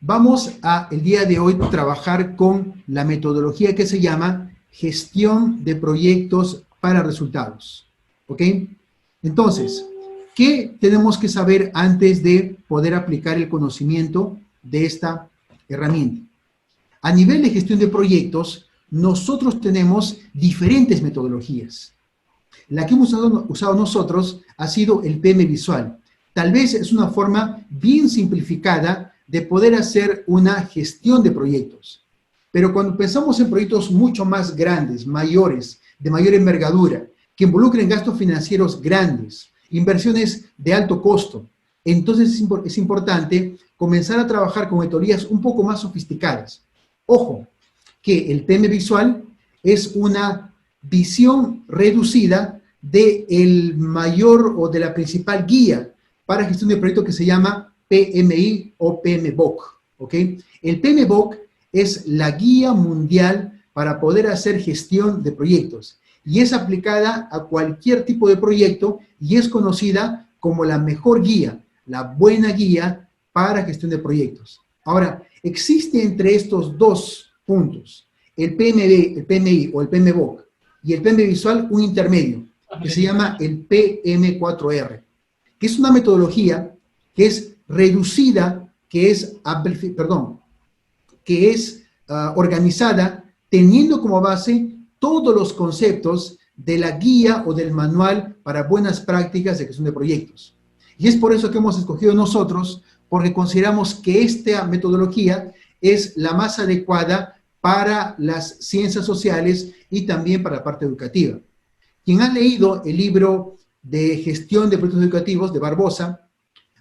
Vamos a el día de hoy trabajar con la metodología que se llama gestión de proyectos para resultados. ¿Ok? Entonces, ¿qué tenemos que saber antes de poder aplicar el conocimiento de esta herramienta? A nivel de gestión de proyectos, nosotros tenemos diferentes metodologías. La que hemos usado nosotros ha sido el PM Visual. Tal vez es una forma bien simplificada de poder hacer una gestión de proyectos. Pero cuando pensamos en proyectos mucho más grandes, mayores, de mayor envergadura, que involucren gastos financieros grandes, inversiones de alto costo, entonces es importante comenzar a trabajar con metodologías un poco más sofisticadas. Ojo, que el PM Visual es una visión reducida del mayor o de la principal guía para gestión de proyectos que se llama PMI o PMBOK. ¿Ok? El PMBOK es la guía mundial para poder hacer gestión de proyectos y es aplicada a cualquier tipo de proyecto y es conocida como la mejor guía, la buena guía para gestión de proyectos. Ahora, existe entre estos dos puntos, el PMI o el PMBOK y el PM Visual, un intermedio, que se llama el PM4R, que es una metodología que es reducida, que es organizada teniendo como base todos los conceptos de la guía o del manual para buenas prácticas de gestión de proyectos. Y es por eso que hemos escogido nosotros, porque consideramos que esta metodología es la más adecuada para las ciencias sociales y también para la parte educativa. Quien ha leído el libro de gestión de proyectos educativos de Barbosa,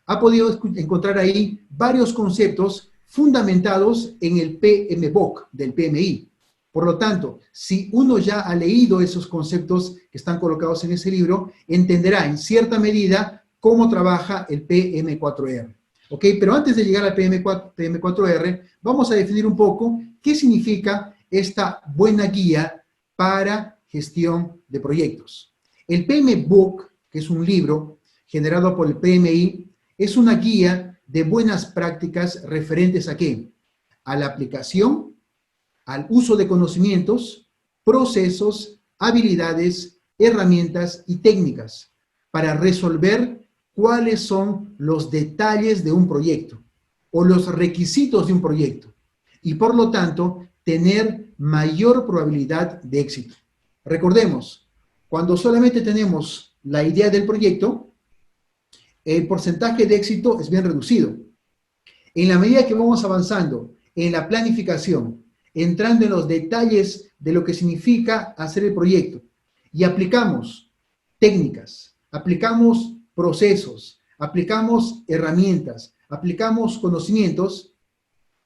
ha podido encontrar ahí varios conceptos fundamentados en el PMBOK del PMI. Por lo tanto, si uno ya ha leído esos conceptos que están colocados en ese libro, entenderá en cierta medida cómo trabaja el PM4R. ¿Ok? Pero antes de llegar al PM4R, vamos a definir un poco qué significa esta buena guía para gestión de proyectos. El PMBOK, que es un libro generado por el PMI, es una guía de buenas prácticas referentes a ¿qué? A la aplicación, al uso de conocimientos, procesos, habilidades, herramientas y técnicas para resolver cuáles son los detalles de un proyecto o los requisitos de un proyecto y por lo tanto tener mayor probabilidad de éxito. Recordemos, cuando solamente tenemos la idea del proyecto, el porcentaje de éxito es bien reducido. En la medida que vamos avanzando en la planificación, entrando en los detalles de lo que significa hacer el proyecto y aplicamos técnicas, aplicamos procesos, aplicamos herramientas, aplicamos conocimientos,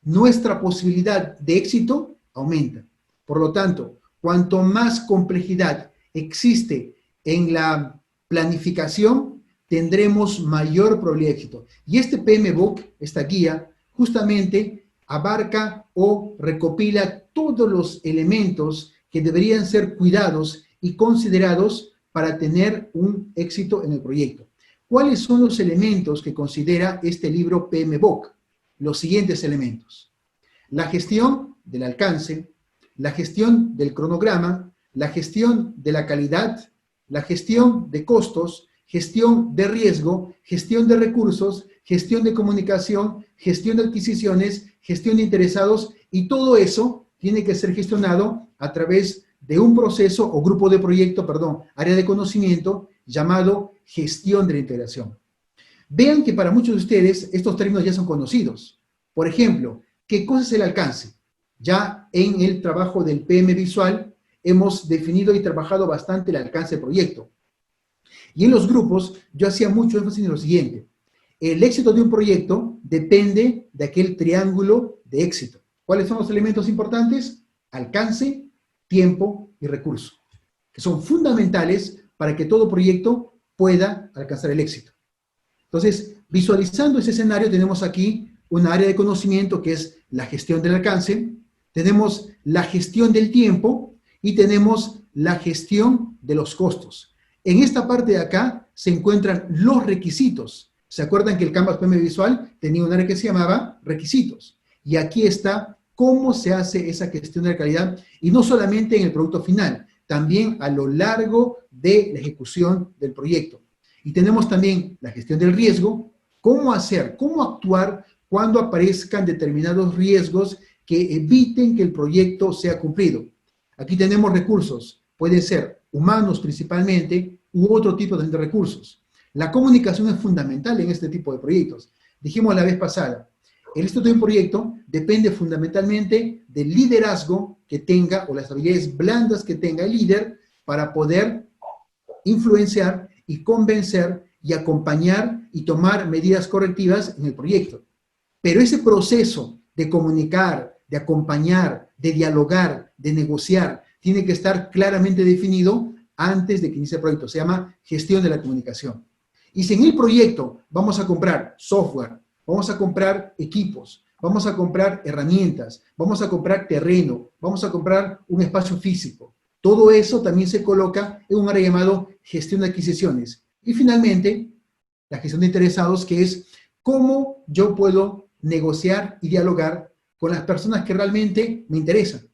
nuestra posibilidad de éxito aumenta. Por lo tanto, cuanto más complejidad existe en la planificación, tendremos mayor probabilidad de éxito. Y este PMBOK, esta guía, justamente abarca o recopila todos los elementos que deberían ser cuidados y considerados para tener un éxito en el proyecto. ¿Cuáles son los elementos que considera este libro PMBOK? Los siguientes elementos: la gestión del alcance, la gestión del cronograma, la gestión de la calidad, la gestión de costos, gestión de riesgo, gestión de recursos, gestión de comunicación, gestión de adquisiciones, gestión de interesados, y todo eso tiene que ser gestionado a través de un proceso o grupo de proyecto, área de conocimiento llamado gestión de la integración. Vean que para muchos de ustedes estos términos ya son conocidos. Por ejemplo, ¿qué cosa es el alcance? Ya en el trabajo del PM Visual hemos definido y trabajado bastante el alcance del proyecto. Y en los grupos yo hacía mucho énfasis en lo siguiente: el éxito de un proyecto depende de aquel triángulo de éxito. ¿Cuáles son los elementos importantes? Alcance, tiempo y recurso, que son fundamentales para que todo proyecto pueda alcanzar el éxito. Entonces, visualizando ese escenario, tenemos aquí una área de conocimiento que es la gestión del alcance, tenemos la gestión del tiempo y tenemos la gestión de los costos. En esta parte de acá se encuentran los requisitos. ¿Se acuerdan que el Canvas PM Visual tenía un área que se llamaba requisitos? Y aquí está cómo se hace esa gestión de la calidad, y no solamente en el producto final, también a lo largo de la ejecución del proyecto. Y tenemos también la gestión del riesgo, cómo hacer, cómo actuar cuando aparezcan determinados riesgos que eviten que el proyecto sea cumplido. Aquí tenemos recursos, pueden ser humanos principalmente, u otro tipo de recursos. La comunicación es fundamental en este tipo de proyectos. Dijimos la vez pasada, el éxito de un proyecto depende fundamentalmente del liderazgo que tenga o las habilidades blandas que tenga el líder para poder influenciar y convencer y acompañar y tomar medidas correctivas en el proyecto. Pero ese proceso de comunicar, de acompañar, de dialogar, de negociar, tiene que estar claramente definido antes de que inicie el proyecto. Se llama gestión de la comunicación. Y si en el proyecto vamos a comprar software, vamos a comprar equipos, vamos a comprar herramientas, vamos a comprar terreno, vamos a comprar un espacio físico, todo eso también se coloca en un área llamado gestión de adquisiciones. Y finalmente, la gestión de interesados, que es cómo yo puedo negociar y dialogar con las personas que realmente me interesan.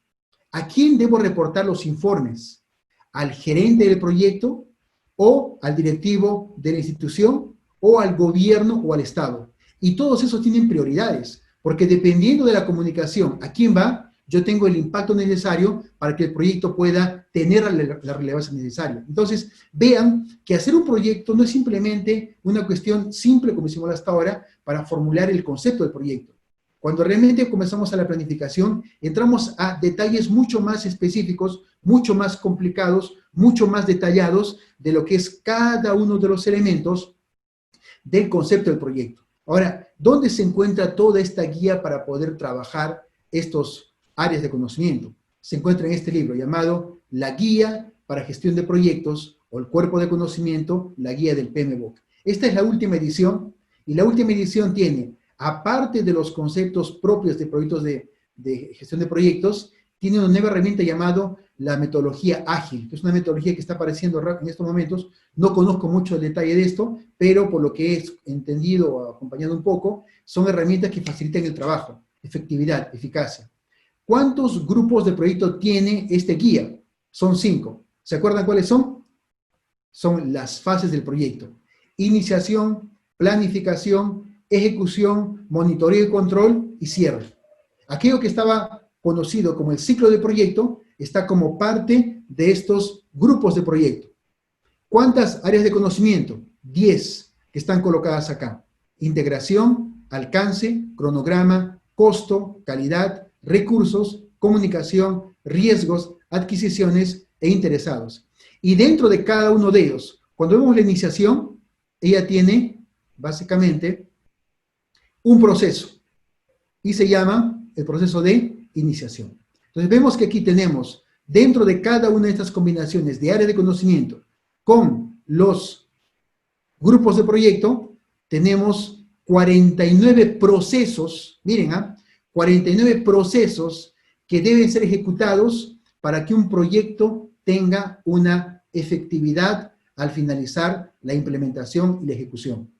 ¿A quién debo reportar los informes? ¿Al gerente del proyecto o al directivo de la institución o al gobierno o al Estado? Y todos esos tienen prioridades, porque dependiendo de la comunicación, ¿a quién va? Yo tengo el impacto necesario para que el proyecto pueda tener la relevancia necesaria. Entonces, vean que hacer un proyecto no es simplemente una cuestión simple, como hicimos hasta ahora, para formular el concepto del proyecto. Cuando realmente comenzamos a la planificación, entramos a detalles mucho más específicos, mucho más complicados, mucho más detallados de lo que es cada uno de los elementos del concepto del proyecto. Ahora, ¿dónde se encuentra toda esta guía para poder trabajar estos áreas de conocimiento? Se encuentra en este libro llamado La Guía para Gestión de Proyectos o el Cuerpo de Conocimiento, la guía del PMBOK. Esta es la última edición, y la última edición tiene, aparte de los conceptos propios de proyectos de gestión de proyectos, tiene una nueva herramienta llamada la metodología ágil, que es una metodología que está apareciendo en estos momentos. No conozco mucho el detalle de esto, pero por lo que he entendido o acompañado un poco, son herramientas que facilitan el trabajo, efectividad, eficacia. ¿Cuántos grupos de proyecto tiene este guía? Son 5. ¿Se acuerdan cuáles son? Son las fases del proyecto: iniciación, planificación, ejecución, monitoreo y control y cierre. Aquello que estaba conocido como el ciclo de proyecto está como parte de estos grupos de proyecto. ¿Cuántas áreas de conocimiento? 10 que están colocadas acá: integración, alcance, cronograma, costo, calidad, recursos, comunicación, riesgos, adquisiciones e interesados. Y dentro de cada uno de ellos, cuando vemos la iniciación, ella tiene básicamente un proceso y se llama el proceso de iniciación. Entonces vemos que aquí tenemos, dentro de cada una de estas combinaciones de áreas de conocimiento con los grupos de proyecto, tenemos 49 procesos, miren, 49 procesos que deben ser ejecutados para que un proyecto tenga una efectividad al finalizar la implementación y la ejecución.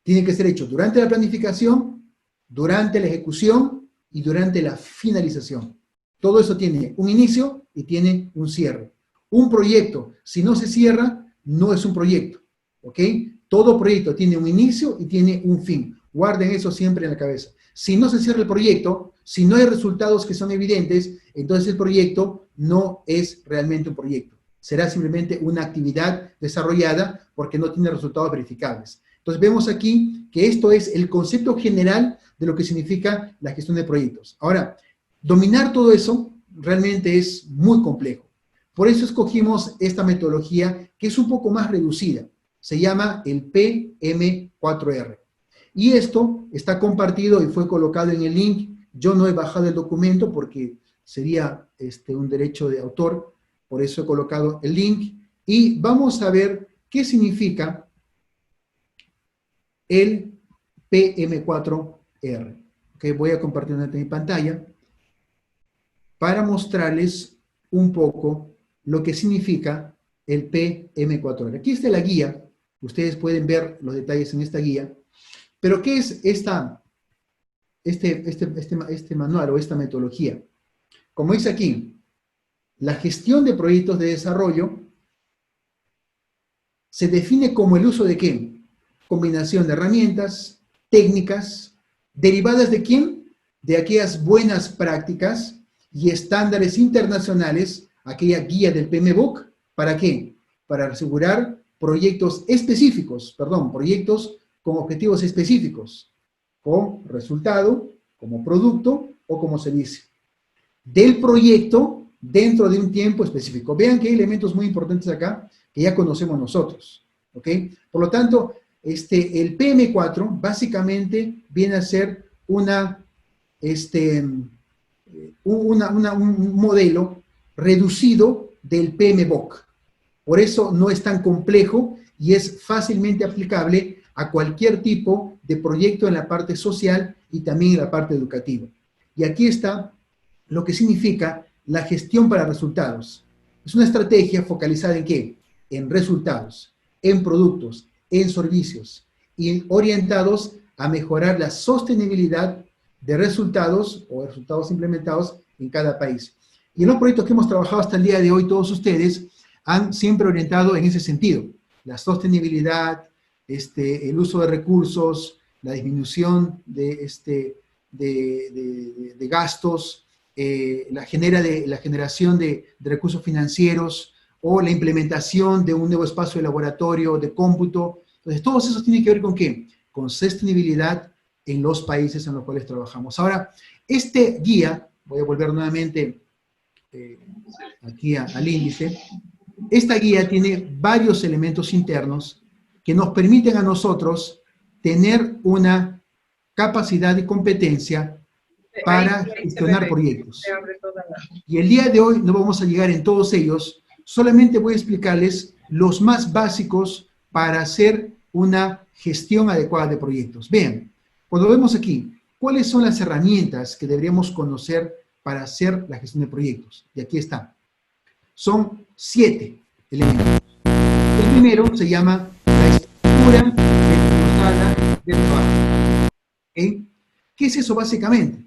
Tiene que ser hecho durante la planificación, durante la ejecución y durante la finalización. Todo eso tiene un inicio y tiene un cierre. Un proyecto, si no se cierra, no es un proyecto, ¿ok? Todo proyecto tiene un inicio y tiene un fin. Guarden eso siempre en la cabeza. Si no se cierra el proyecto, si no hay resultados que son evidentes, entonces el proyecto no es realmente un proyecto. Será simplemente una actividad desarrollada porque no tiene resultados verificables. Entonces vemos aquí que esto es el concepto general de lo que significa la gestión de proyectos. Ahora, dominar todo eso realmente es muy complejo. Por eso escogimos esta metodología que es un poco más reducida. Se llama el PM4R. Y esto está compartido y fue colocado en el link. Yo no he bajado el documento porque sería un derecho de autor, por eso he colocado el link. Y vamos a ver qué significa el PM4R. Okay, voy a compartir mi pantalla para mostrarles un poco lo que significa el PM4R. Aquí está la guía. Ustedes pueden ver los detalles en esta guía. Pero ¿qué es esta este manual o esta metodología. Como dice aquí, la gestión de proyectos de desarrollo se define como el uso de ¿qué? Combinación de herramientas, técnicas, derivadas de ¿quién? De aquellas buenas prácticas y estándares internacionales, aquella guía del PMBOK, ¿para qué? Para asegurar proyectos específicos, proyectos con objetivos específicos, con resultado, como producto o como servicio, del proyecto dentro de un tiempo específico. Vean que hay elementos muy importantes acá que ya conocemos nosotros, ¿ok? Por lo tanto, el PM4 básicamente viene a ser un modelo reducido del PMBOK. Por eso no es tan complejo y es fácilmente aplicable a cualquier tipo de proyecto en la parte social y también en la parte educativa. Y aquí está lo que significa la gestión para resultados. Es una estrategia focalizada en ¿qué? En resultados, en productos, en servicios y orientados a mejorar la sostenibilidad de resultados o resultados implementados en cada país. Y en los proyectos que hemos trabajado hasta el día de hoy, todos ustedes han siempre orientado en ese sentido. La sostenibilidad, el uso de recursos, la disminución de gastos, la generación de recursos financieros o la implementación de un nuevo espacio de laboratorio, de cómputo. Entonces, todos esos tienen que ver con ¿qué? Con sostenibilidad en los países en los cuales trabajamos. Ahora, este guía, voy a volver nuevamente aquí al índice, esta guía tiene varios elementos internos que nos permiten a nosotros tener una capacidad y competencia para gestionar proyectos. Y el día de hoy no vamos a llegar en todos ellos, solamente voy a explicarles los más básicos para hacer una gestión adecuada de proyectos. Vean, cuando vemos aquí, ¿cuáles son las herramientas que deberíamos conocer para hacer la gestión de proyectos? Y aquí está. Son 7 elementos. El primero se llama la estructura desglosada del trabajo. ¿Okay? ¿Qué es eso básicamente?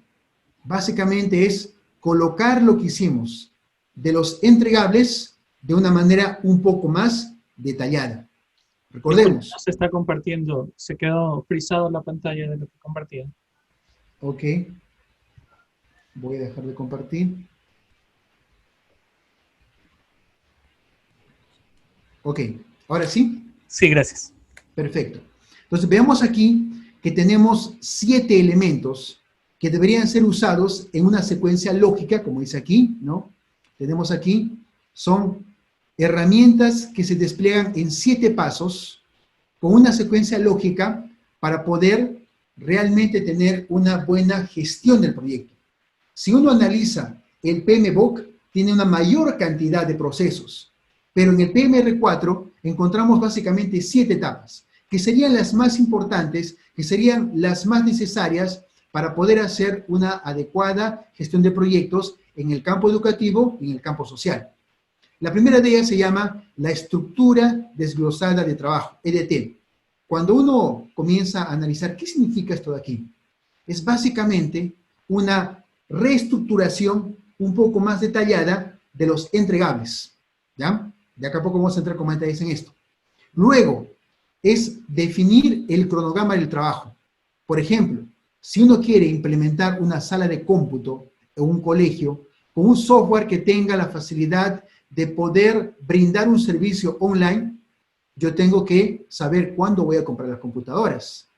Básicamente es colocar lo que hicimos de los entregables de una manera un poco más detallada. Recordemos. No se está compartiendo, se quedó frisado la pantalla de lo que compartía. Ok. Voy a dejar de compartir. Ok, ¿ahora sí? Sí, gracias. Perfecto. Entonces veamos aquí que tenemos 7 elementos que deberían ser usados en una secuencia lógica, como dice aquí, ¿no? Tenemos aquí, son herramientas que se despliegan en 7 pasos con una secuencia lógica para poder realmente tener una buena gestión del proyecto. Si uno analiza el PMBOK, tiene una mayor cantidad de procesos, pero en el PMR4 encontramos básicamente 7 etapas, que serían las más importantes, que serían las más necesarias para poder hacer una adecuada gestión de proyectos en el campo educativo y en el campo social. La primera de ellas se llama la estructura desglosada de trabajo, EDT. Cuando uno comienza a analizar qué significa esto de aquí, es básicamente una reestructuración un poco más detallada de los entregables, ¿ya? De acá a poco vamos a entrar con más detalles en esto. Luego, es definir el cronograma del trabajo. Por ejemplo, si uno quiere implementar una sala de cómputo en un colegio, con un software que tenga la facilidad de poder brindar un servicio online, yo tengo que saber cuándo voy a comprar las computadoras.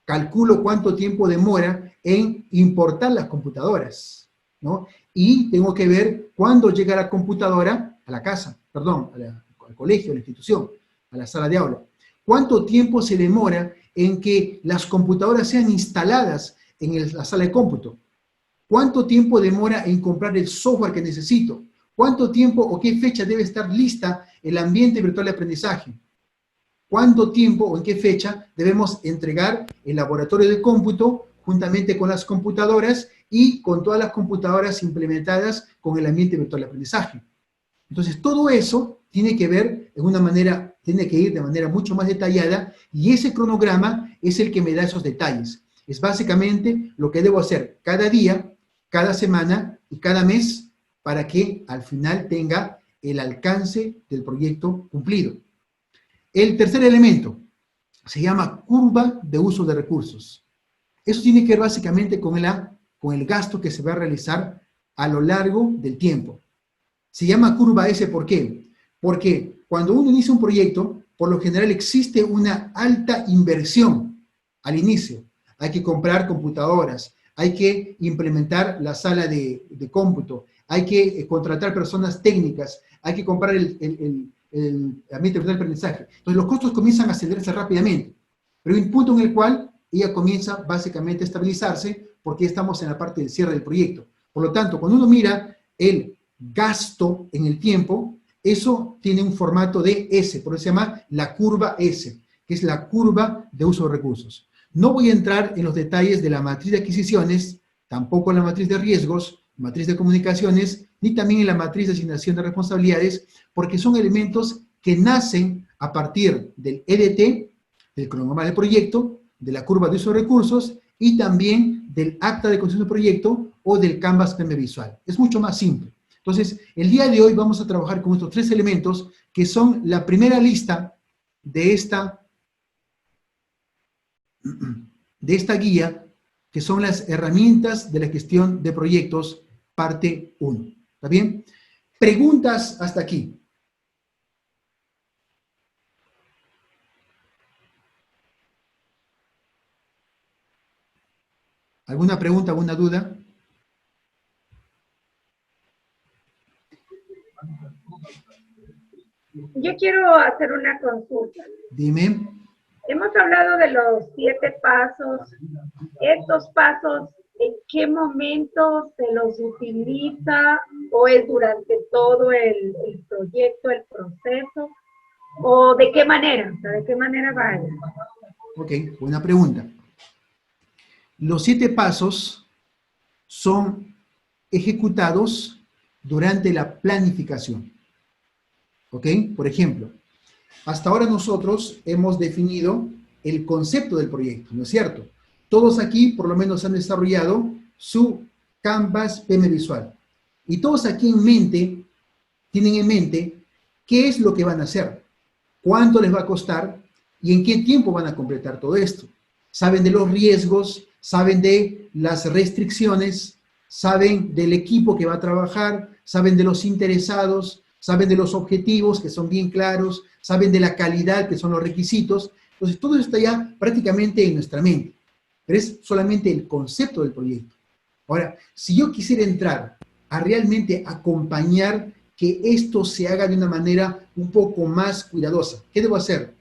Calculo cuánto tiempo demora en importar las computadoras, ¿no? Y tengo que ver cuándo llega la computadora a la casa, perdón, al colegio, a la institución, a la sala de aula. ¿Cuánto tiempo se demora en que las computadoras sean instaladas en la sala de cómputo? ¿Cuánto tiempo demora en comprar el software que necesito? ¿Cuánto tiempo o qué fecha debe estar lista el ambiente virtual de aprendizaje? ¿Cuánto tiempo o en qué fecha debemos entregar el laboratorio de cómputo juntamente con las computadoras y con todas las computadoras implementadas con el ambiente virtual de aprendizaje? Entonces, todo eso tiene que ver de una manera, tiene que ir de manera mucho más detallada y ese cronograma es el que me da esos detalles. Es básicamente lo que debo hacer cada día, cada semana y cada mes para que al final tenga el alcance del proyecto cumplido. El tercer elemento se llama curva de uso de recursos. Eso tiene que ver básicamente con el gasto que se va a realizar a lo largo del tiempo. Se llama curva S, ¿por qué? Porque cuando uno inicia un proyecto, por lo general existe una alta inversión al inicio. Hay que comprar computadoras, hay que implementar la sala de cómputo, hay que contratar personas técnicas, hay que comprar el ambiente de aprendizaje. Entonces los costos comienzan a acelerarse rápidamente, pero hay un punto en el cual ella comienza básicamente a estabilizarse porque estamos en la parte del cierre del proyecto. Por lo tanto, cuando uno mira el gasto en el tiempo, eso tiene un formato de S, por eso se llama la curva S, que es la curva de uso de recursos. No voy a entrar en los detalles de la matriz de adquisiciones, tampoco en la matriz de riesgos, matriz de comunicaciones, ni también en la matriz de asignación de responsabilidades, porque son elementos que nacen a partir del EDT, del cronograma del proyecto, de la curva de uso de recursos y también del acta de concepción de proyecto o del Canvas PM visual. Es mucho más simple. Entonces, el día de hoy vamos a trabajar con estos tres elementos que son la primera lista de esta guía, que son las herramientas de la gestión de proyectos, parte 1. ¿Está bien? Preguntas hasta aquí. ¿Alguna pregunta, alguna duda? Yo quiero hacer una consulta. Dime. Hemos hablado de los 7 pasos. ¿Estos pasos en qué momento se los utiliza o es durante todo el proyecto, el proceso? ¿O de qué manera? O sea, ¿de qué manera va? Ok, buena pregunta. Los 7 pasos son ejecutados durante la planificación. ¿Ok? Por ejemplo, hasta ahora nosotros hemos definido el concepto del proyecto, ¿no es cierto? Todos aquí por lo menos han desarrollado su Canvas PM visual. Y todos aquí tienen en mente qué es lo que van a hacer, cuánto les va a costar y en qué tiempo van a completar todo esto. Saben de los riesgos, saben de las restricciones, saben del equipo que va a trabajar, saben de los interesados, saben de los objetivos que son bien claros, saben de la calidad que son los requisitos. Entonces todo eso está ya prácticamente en nuestra mente, pero es solamente el concepto del proyecto. Ahora, si yo quisiera entrar a realmente acompañar que esto se haga de una manera un poco más cuidadosa, ¿qué debo hacer?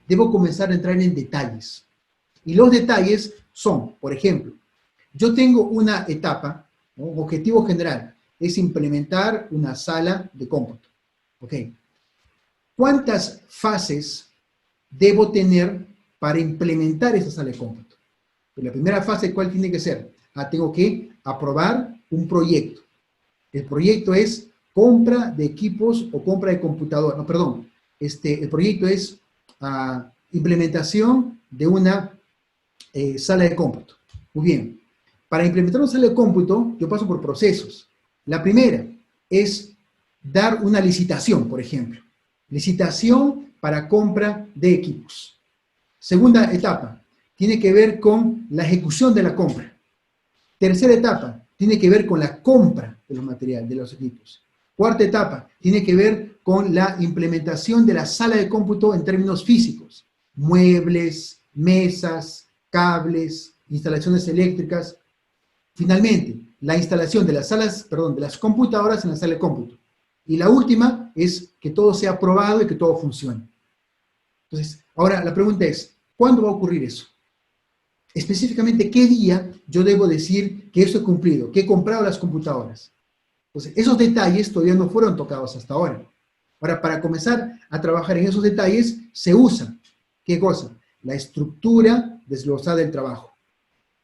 Debo comenzar a entrar en detalles. Y los detalles son, por ejemplo, yo tengo una etapa, ¿no? Un objetivo general, es implementar una sala de cómputo. ¿Ok? ¿Cuántas fases debo tener para implementar esa sala de cómputo? Pues la primera fase, ¿cuál tiene que ser? Tengo que aprobar un proyecto. El proyecto es compra de equipos o compra de computadora. No, perdón. El proyecto es implementación de una sala de cómputo. Muy bien. Para implementar una sala de cómputo, yo paso por procesos. La primera es dar una licitación, por ejemplo. Licitación para compra de equipos. Segunda etapa, tiene que ver con la ejecución de la compra. Tercera etapa, tiene que ver con la compra de los materiales, de los equipos. Cuarta etapa, tiene que ver con la implementación de la sala de cómputo en términos físicos. Muebles, mesas, cables, instalaciones eléctricas. Finalmente, la instalación de las computadoras en la sala de cómputo. Y la última es que todo sea aprobado y que todo funcione. Entonces, ahora la pregunta es, ¿cuándo va a ocurrir eso? Específicamente, ¿qué día yo debo decir que esto he cumplido, que he comprado las computadoras? Entonces, esos detalles todavía no fueron tocados hasta ahora. Ahora, para comenzar a trabajar en esos detalles, se usa, ¿qué cosa? La estructura desglosada del trabajo,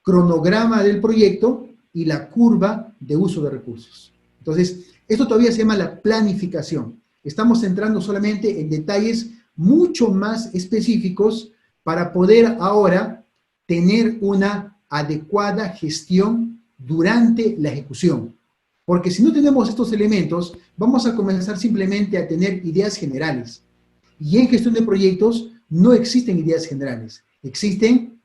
cronograma del proyecto y la curva de uso de recursos. Entonces, esto todavía se llama la planificación. Estamos entrando solamente en detalles mucho más específicos para poder ahora tener una adecuada gestión durante la ejecución. Porque si no tenemos estos elementos, vamos a comenzar simplemente a tener ideas generales. Y en gestión de proyectos no existen ideas generales, existen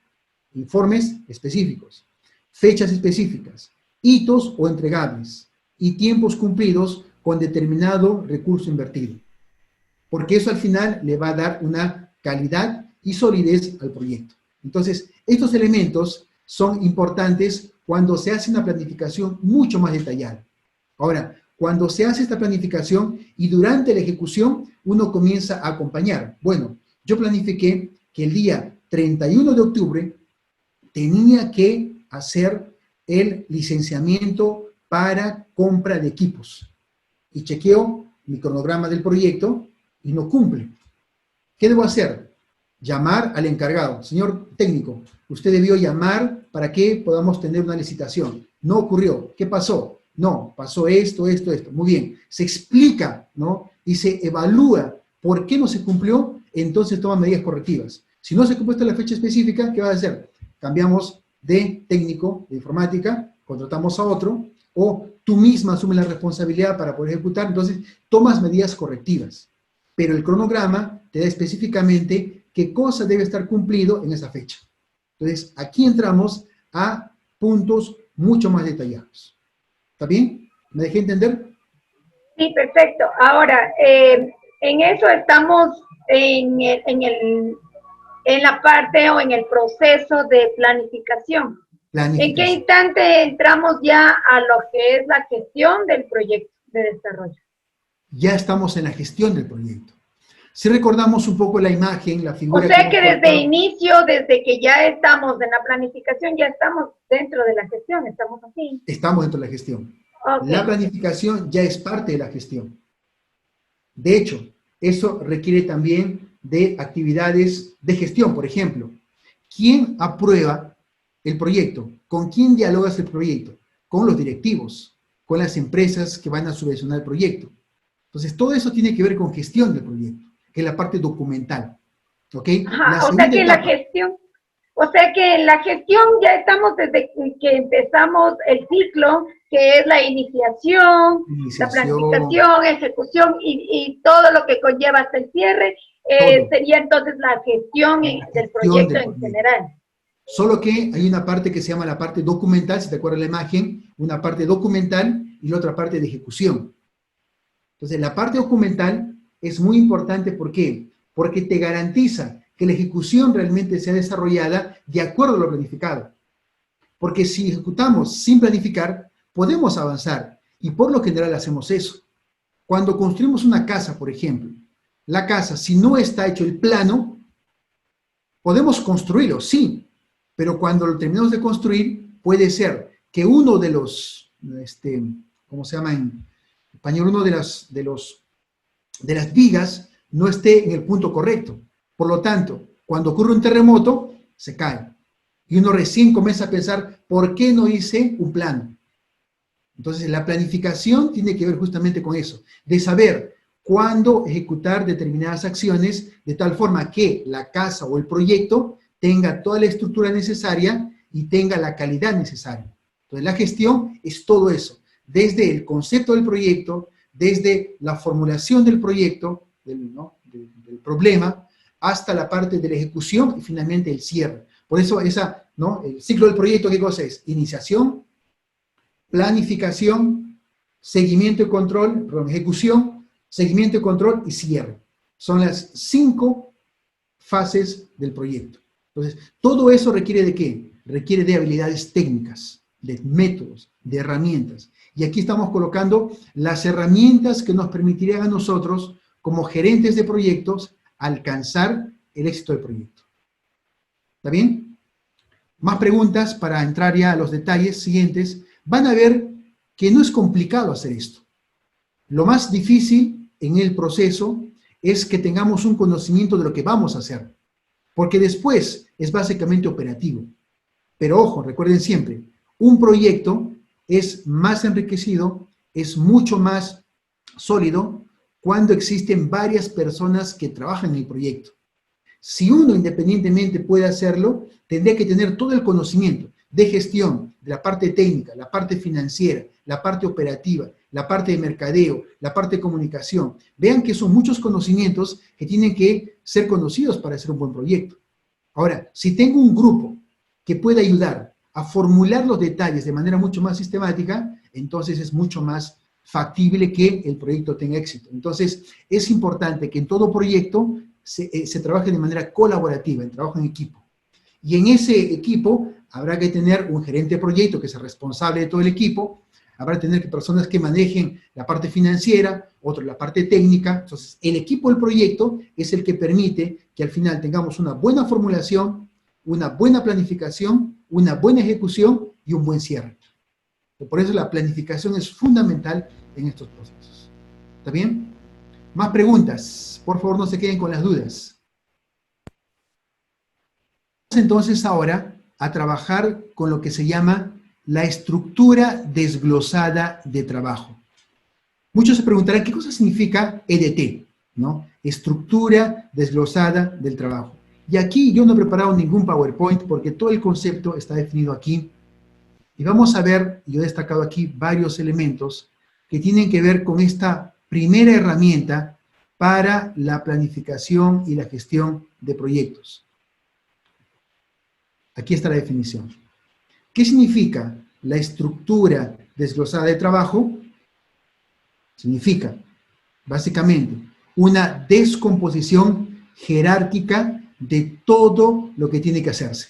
informes específicos, fechas específicas, hitos o entregables, y tiempos cumplidos con determinado recurso invertido. Porque eso al final le va a dar una calidad y solidez al proyecto. Entonces, estos elementos son importantes cuando se hace una planificación mucho más detallada. Ahora, cuando se hace esta planificación y durante la ejecución, uno comienza a acompañar. Bueno, yo planifiqué que el día 31 de octubre tenía que hacer el licenciamiento para compra de equipos. Y chequeo mi cronograma del proyecto y no cumple. ¿Qué debo hacer? Llamar al encargado. Señor técnico, usted debió llamar para que podamos tener una licitación. No ocurrió. ¿Qué pasó? No, pasó esto. Muy bien. Se explica, ¿no? Y se evalúa por qué no se cumplió, entonces toma medidas correctivas. Si no se cumplió hasta la fecha específica, ¿qué va a hacer? Cambiamos de técnico de informática, contratamos a otro, o tú misma asumes la responsabilidad para poder ejecutar, entonces tomas medidas correctivas. Pero el cronograma te da específicamente qué cosa debe estar cumplido en esa fecha. Entonces, aquí entramos a puntos mucho más detallados. ¿Está bien? ¿Me dejé entender? Sí, perfecto. Ahora, en eso estamos en la parte o en el proceso de planificación. ¿En qué instante entramos ya a lo que es la gestión del proyecto de desarrollo? Ya estamos en la gestión del proyecto. Si recordamos un poco la imagen, la figura... O sea que desde inicio, desde que ya estamos en la planificación, ya estamos dentro de la gestión, estamos así. Estamos dentro de la gestión. Okay. La planificación ya es parte de la gestión. De hecho, eso requiere también de actividades de gestión, por ejemplo. ¿Quién aprueba el proyecto? ¿Con quién dialogas el proyecto? Con los directivos, con las empresas que van a subvencionar el proyecto. Entonces, todo eso tiene que ver con gestión del proyecto, que es la parte documental. ¿Ok? Ajá, o sea que la gestión, o sea que en la gestión ya estamos desde que empezamos el ciclo, que es la iniciación, la planificación, ejecución y todo lo que conlleva hasta el cierre, sería entonces la gestión del proyecto en general. Solo que hay una parte que se llama la parte documental, si te acuerdas la imagen, una parte documental y la otra parte de ejecución. Entonces, la parte documental es muy importante, ¿por qué? Porque te garantiza que la ejecución realmente sea desarrollada de acuerdo a lo planificado. Porque si ejecutamos sin planificar, podemos avanzar, y por lo general hacemos eso. Cuando construimos una casa, por ejemplo, la casa, si no está hecho el plano, podemos construirlo, sí, pero cuando lo terminamos de construir, puede ser que uno de los, ¿cómo se llama en español? Uno de las vigas no esté en el punto correcto. Por lo tanto, cuando ocurre un terremoto, se cae. Y uno recién comienza a pensar, ¿por qué no hice un plano? Entonces, la planificación tiene que ver justamente con eso, de saber cuándo ejecutar determinadas acciones de tal forma que la casa o el proyecto tenga toda la estructura necesaria y tenga la calidad necesaria. Entonces, la gestión es todo eso, desde el concepto del proyecto, desde la formulación del proyecto, del problema, hasta la parte de la ejecución y finalmente el cierre. Por eso el ciclo del proyecto, ¿qué cosa es? Iniciación, planificación, seguimiento y control, ejecución, seguimiento y control y cierre. Son las 5 fases del proyecto. Entonces, todo eso requiere de ¿qué? Requiere de habilidades técnicas, de métodos, de herramientas. Y aquí estamos colocando las herramientas que nos permitirían a nosotros, como gerentes de proyectos, alcanzar el éxito del proyecto. ¿Está bien? Más preguntas para entrar ya a los detalles siguientes. Van a ver que no es complicado hacer esto. Lo más difícil en el proceso es que tengamos un conocimiento de lo que vamos a hacer, porque después es básicamente operativo. Pero ojo, recuerden siempre, un proyecto es más enriquecido, es mucho más sólido cuando existen varias personas que trabajan en el proyecto. Si uno independientemente puede hacerlo, tendría que tener todo el conocimiento. de gestión, de la parte técnica, la parte financiera, la parte operativa, la parte de mercadeo, la parte de comunicación. Vean que son muchos conocimientos que tienen que ser conocidos para hacer un buen proyecto. Ahora, si tengo un grupo que pueda ayudar a formular los detalles de manera mucho más sistemática, entonces es mucho más factible que el proyecto tenga éxito. Entonces, es importante que en todo proyecto se trabaje de manera colaborativa, en trabajo en equipo. Y en ese equipo habrá que tener un gerente de proyecto que sea responsable de todo el equipo, habrá que tener personas que manejen la parte financiera, otro la parte técnica. Entonces, el equipo del proyecto es el que permite que al final tengamos una buena formulación, una buena planificación, una buena ejecución y un buen cierre. Por eso la planificación es fundamental en estos procesos. ¿Está bien? Más preguntas. Por favor, no se queden con las dudas. Vamos entonces ahora a trabajar con lo que se llama la estructura desglosada de trabajo. Muchos se preguntarán, ¿qué cosa significa EDT? ¿No? Estructura desglosada del trabajo. Y aquí yo no he preparado ningún PowerPoint porque todo el concepto está definido aquí. Y vamos a ver, yo he destacado aquí varios elementos que tienen que ver con esta primera herramienta para la planificación y la gestión de proyectos. Aquí está la definición. ¿Qué significa la estructura desglosada de trabajo? Significa, básicamente, una descomposición jerárquica de todo lo que tiene que hacerse.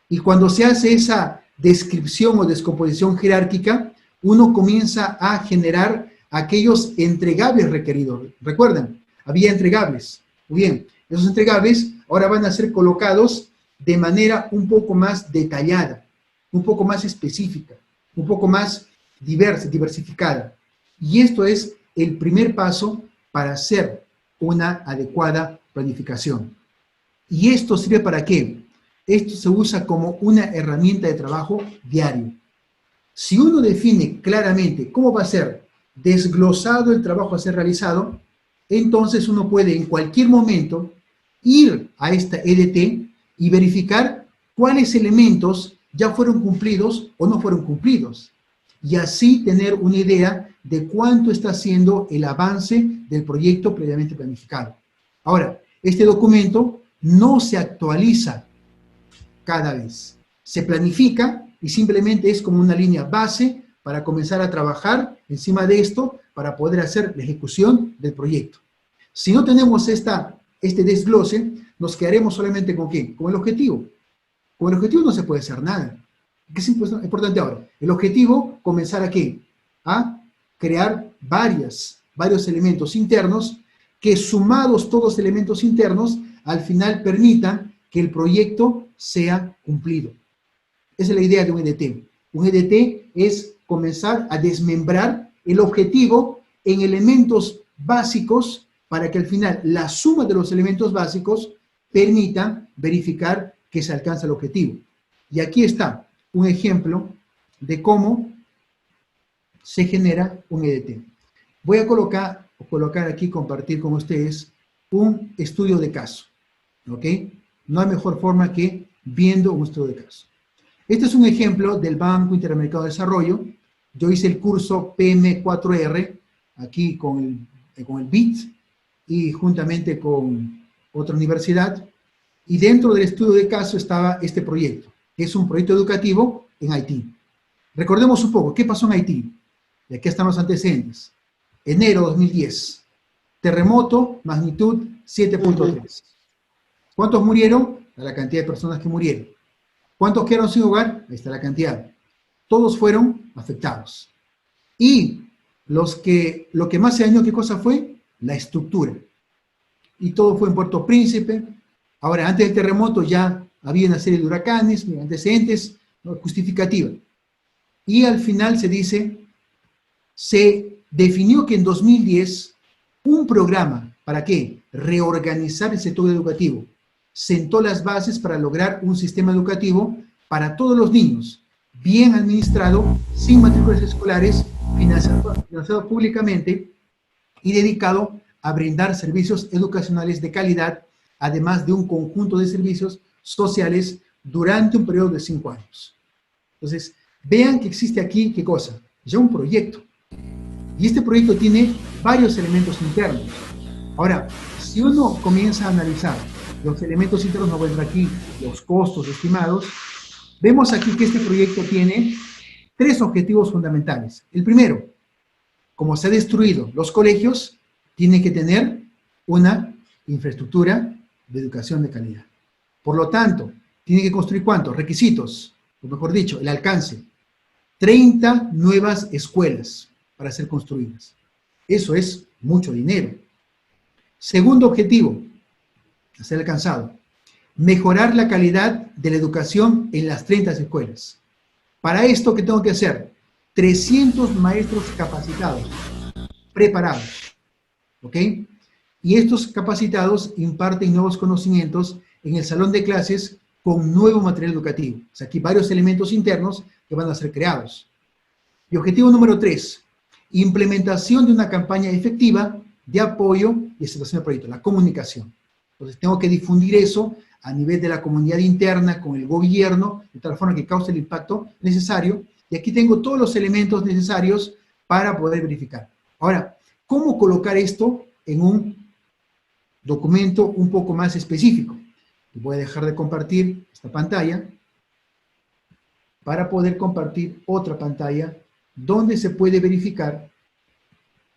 Y cuando se hace esa descripción o descomposición jerárquica, uno comienza a generar aquellos entregables requeridos. ¿Recuerdan? Había entregables. Muy bien, esos entregables ahora van a ser colocados de manera un poco más detallada, un poco más específica, un poco más diversificada. Y esto es el primer paso para hacer una adecuada planificación. ¿Y esto sirve para qué? Esto se usa como una herramienta de trabajo diario. Si uno define claramente cómo va a ser desglosado el trabajo a ser realizado, entonces uno puede en cualquier momento ir a esta EDT y verificar cuáles elementos ya fueron cumplidos o no fueron cumplidos. Y así tener una idea de cuánto está siendo el avance del proyecto previamente planificado. Ahora, este documento no se actualiza cada vez. Se planifica y simplemente es como una línea base para comenzar a trabajar encima de esto para poder hacer la ejecución del proyecto. Si no tenemos este desglose, nos quedaremos solamente ¿con qué? Con el objetivo. Con el objetivo no se puede hacer nada. ¿Qué es importante ahora? El objetivo, comenzar ¿a qué? A crear varios elementos internos que sumados todos los elementos internos, al final permitan que el proyecto sea cumplido. Esa es la idea de un EDT. Un EDT es comenzar a desmembrar el objetivo en elementos básicos para que al final la suma de los elementos básicos permita verificar que se alcanza el objetivo. Y aquí está un ejemplo de cómo se genera un EDT. Voy a colocar aquí, compartir con ustedes un estudio de caso. ¿Ok? No hay mejor forma que viendo un estudio de caso. Este es un ejemplo del Banco Interamericano de Desarrollo. Yo hice el curso PM4R, aquí con el BIT, y juntamente con otra universidad. Y dentro del estudio de caso estaba este proyecto, que es un proyecto educativo en Haití. Recordemos un poco, ¿qué pasó en Haití? Y aquí están los antecedentes. Enero de 2010. Terremoto, magnitud 7.3. ¿Cuántos murieron? La cantidad de personas que murieron. ¿Cuántos quedaron sin hogar? Ahí está la cantidad. Todos fueron afectados. Y lo que más se dañó, ¿qué cosa fue? La estructura. Y todo fue en Puerto Príncipe. Ahora, antes del terremoto ya había una serie de huracanes, antecedentes, ¿no? Justificativa. Y al final se definió que en 2010 un programa, ¿para qué? Reorganizar el sector educativo. Sentó las bases para lograr un sistema educativo para todos los niños, bien administrado, sin matrículas escolares, financiado públicamente y dedicado a brindar servicios educacionales de calidad, además de un conjunto de servicios sociales durante un periodo de 5 años. Entonces, vean que existe aquí, ¿qué cosa? Ya un proyecto. Y este proyecto tiene varios elementos internos. Ahora, si uno comienza a analizar los elementos internos, no voy a entrar aquí, los costos estimados, vemos aquí que este proyecto tiene 3 objetivos fundamentales. El primero, como se ha destruido los colegios, tiene que tener una infraestructura de educación de calidad. Por lo tanto, tiene que construir ¿cuántos? Requisitos, o mejor dicho, el alcance. 30 nuevas escuelas para ser construidas. Eso es mucho dinero. Segundo objetivo, a ser alcanzado, mejorar la calidad de la educación en las 30 escuelas. Para esto, ¿qué tengo que hacer? 300 maestros capacitados, preparados, ¿ok? Y estos capacitados imparten nuevos conocimientos en el salón de clases con nuevo material educativo. O sea, aquí varios elementos internos que van a ser creados. Y objetivo número 3, implementación de una campaña efectiva de apoyo y aceptación del proyecto, la comunicación. Entonces, tengo que difundir eso a nivel de la comunidad interna, con el gobierno, de tal forma que cause el impacto necesario. Y aquí tengo todos los elementos necesarios para poder verificar. Ahora, ¿cómo colocar esto en un documento un poco más específico? Voy a dejar de compartir esta pantalla para poder compartir otra pantalla donde se puede verificar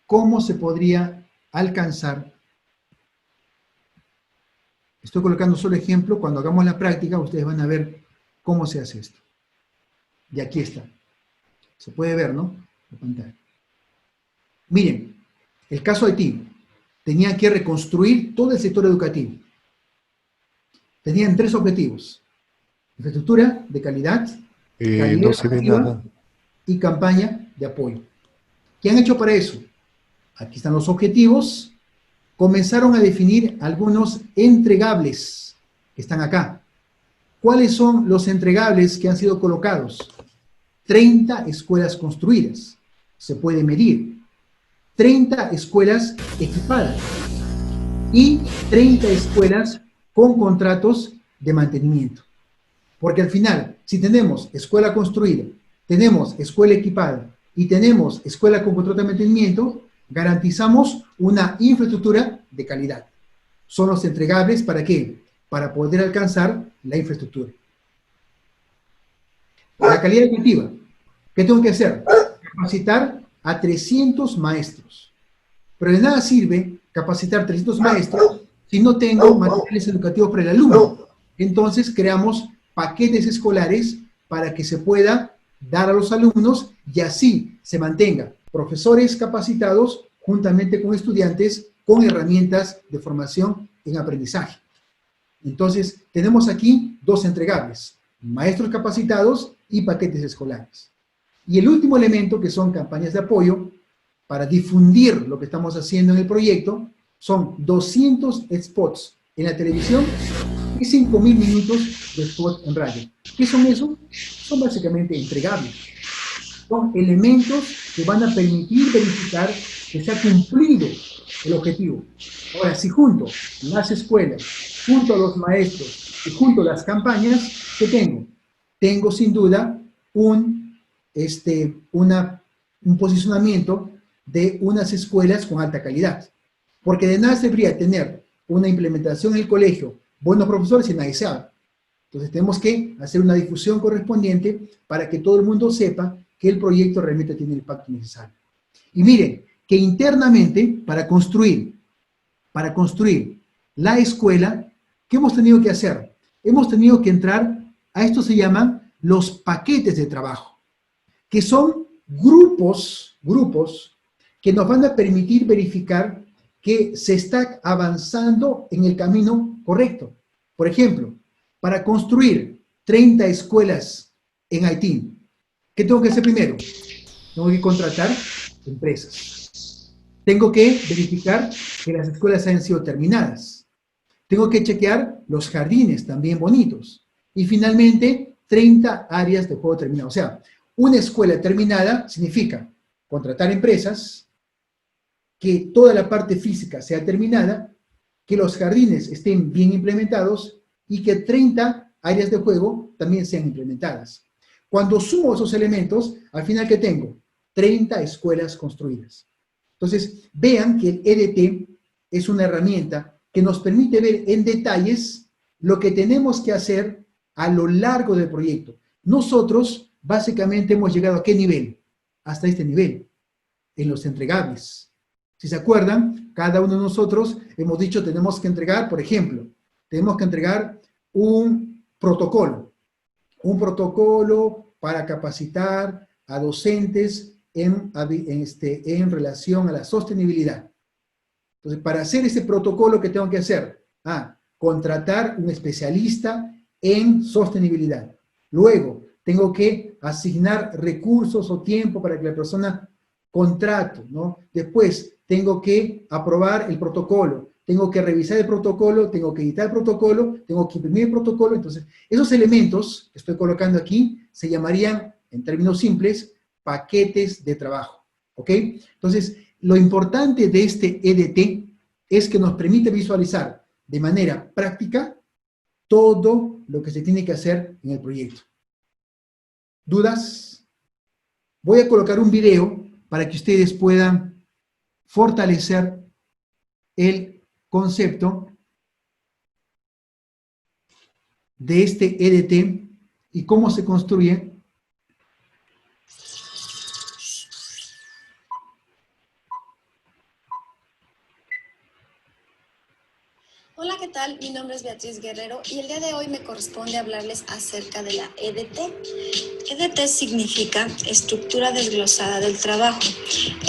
cómo se podría alcanzar. Estoy colocando solo ejemplo, cuando hagamos la práctica ustedes van a ver cómo se hace esto. Y aquí está. Se puede ver, ¿no? La pantalla. Miren, el caso de Haití. Tenía que reconstruir todo el sector educativo. Tenían 3 objetivos. Infraestructura de calidad, calidad No se ve educativa nada. y campaña de apoyo. ¿Qué han hecho para eso? Aquí están los objetivos. Comenzaron a definir algunos entregables que están acá. ¿Cuáles son los entregables que han sido colocados? 30 escuelas construidas. Se puede medir. 30 escuelas equipadas. Y 30 escuelas con contratos de mantenimiento. Porque al final, si tenemos escuela construida, tenemos escuela equipada y tenemos escuela con contrato de mantenimiento, garantizamos una infraestructura de calidad. Son los entregables, ¿para qué? Para poder alcanzar la infraestructura. La calidad educativa. ¿Qué tengo que hacer? Capacitar a 300 maestros. Pero de nada sirve capacitar 300 maestros si no tengo materiales educativos para el alumno. Entonces creamos paquetes escolares para que se pueda dar a los alumnos y así se mantenga profesores capacitados juntamente con estudiantes con herramientas de formación en aprendizaje. Entonces, tenemos aquí 2 entregables, maestros capacitados y paquetes escolares. Y el último elemento, que son campañas de apoyo, para difundir lo que estamos haciendo en el proyecto, son 200 spots en la televisión y 5.000 minutos de spots en radio. ¿Qué son eso? Son básicamente entregables. Son elementos que van a permitir verificar que se ha cumplido el objetivo. Ahora, si junto las escuelas, junto a los maestros y junto a las campañas, ¿qué tengo? Tengo sin duda un posicionamiento de unas escuelas con alta calidad. Porque de nada serviría tener una implementación en el colegio, buenos profesores y nadie sabe. Entonces tenemos que hacer una difusión correspondiente para que todo el mundo sepa que el proyecto realmente tiene el impacto necesario. Y miren, que internamente, para construir la escuela, ¿qué hemos tenido que hacer? Hemos tenido que entrar, a esto se llaman los paquetes de trabajo, que son grupos que nos van a permitir verificar que se está avanzando en el camino correcto. Por ejemplo, para construir 30 escuelas en Haití, ¿qué tengo que hacer primero? Tengo que contratar empresas. Tengo que verificar que las escuelas hayan sido terminadas. Tengo que chequear los jardines también bonitos. Y finalmente, 30 áreas de juego terminadas. O sea, una escuela terminada significa contratar empresas, que toda la parte física sea terminada, que los jardines estén bien implementados y que 30 áreas de juego también sean implementadas. Cuando sumo esos elementos, al final, ¿qué tengo? 30 escuelas construidas. Entonces, vean que el EDT es una herramienta que nos permite ver en detalles lo que tenemos que hacer a lo largo del proyecto. Nosotros, básicamente, hemos llegado ¿a qué nivel? Hasta este nivel, en los entregables. Si se acuerdan, cada uno de nosotros hemos dicho tenemos que entregar, por ejemplo, tenemos que entregar un protocolo para capacitar a docentes en relación a la sostenibilidad. Entonces, para hacer ese protocolo, ¿qué tengo que hacer? Contratar un especialista en sostenibilidad. Luego, tengo que asignar recursos o tiempo para que la persona contrate, ¿no? Después, tengo que aprobar el protocolo, tengo que revisar el protocolo, tengo que editar el protocolo, tengo que imprimir el protocolo. Entonces, esos elementos que estoy colocando aquí se llamarían, en términos simples, paquetes de trabajo, ¿ok? Entonces, lo importante de este EDT es que nos permite visualizar de manera práctica todo lo que se tiene que hacer en el proyecto. ¿Dudas? Voy a colocar un video para que ustedes puedan fortalecer el concepto de este EDT y cómo se construye. Hola, ¿qué tal? Mi nombre es Beatriz Guerrero y el día de hoy me corresponde hablarles acerca de la EDT. EDT significa Estructura Desglosada del Trabajo.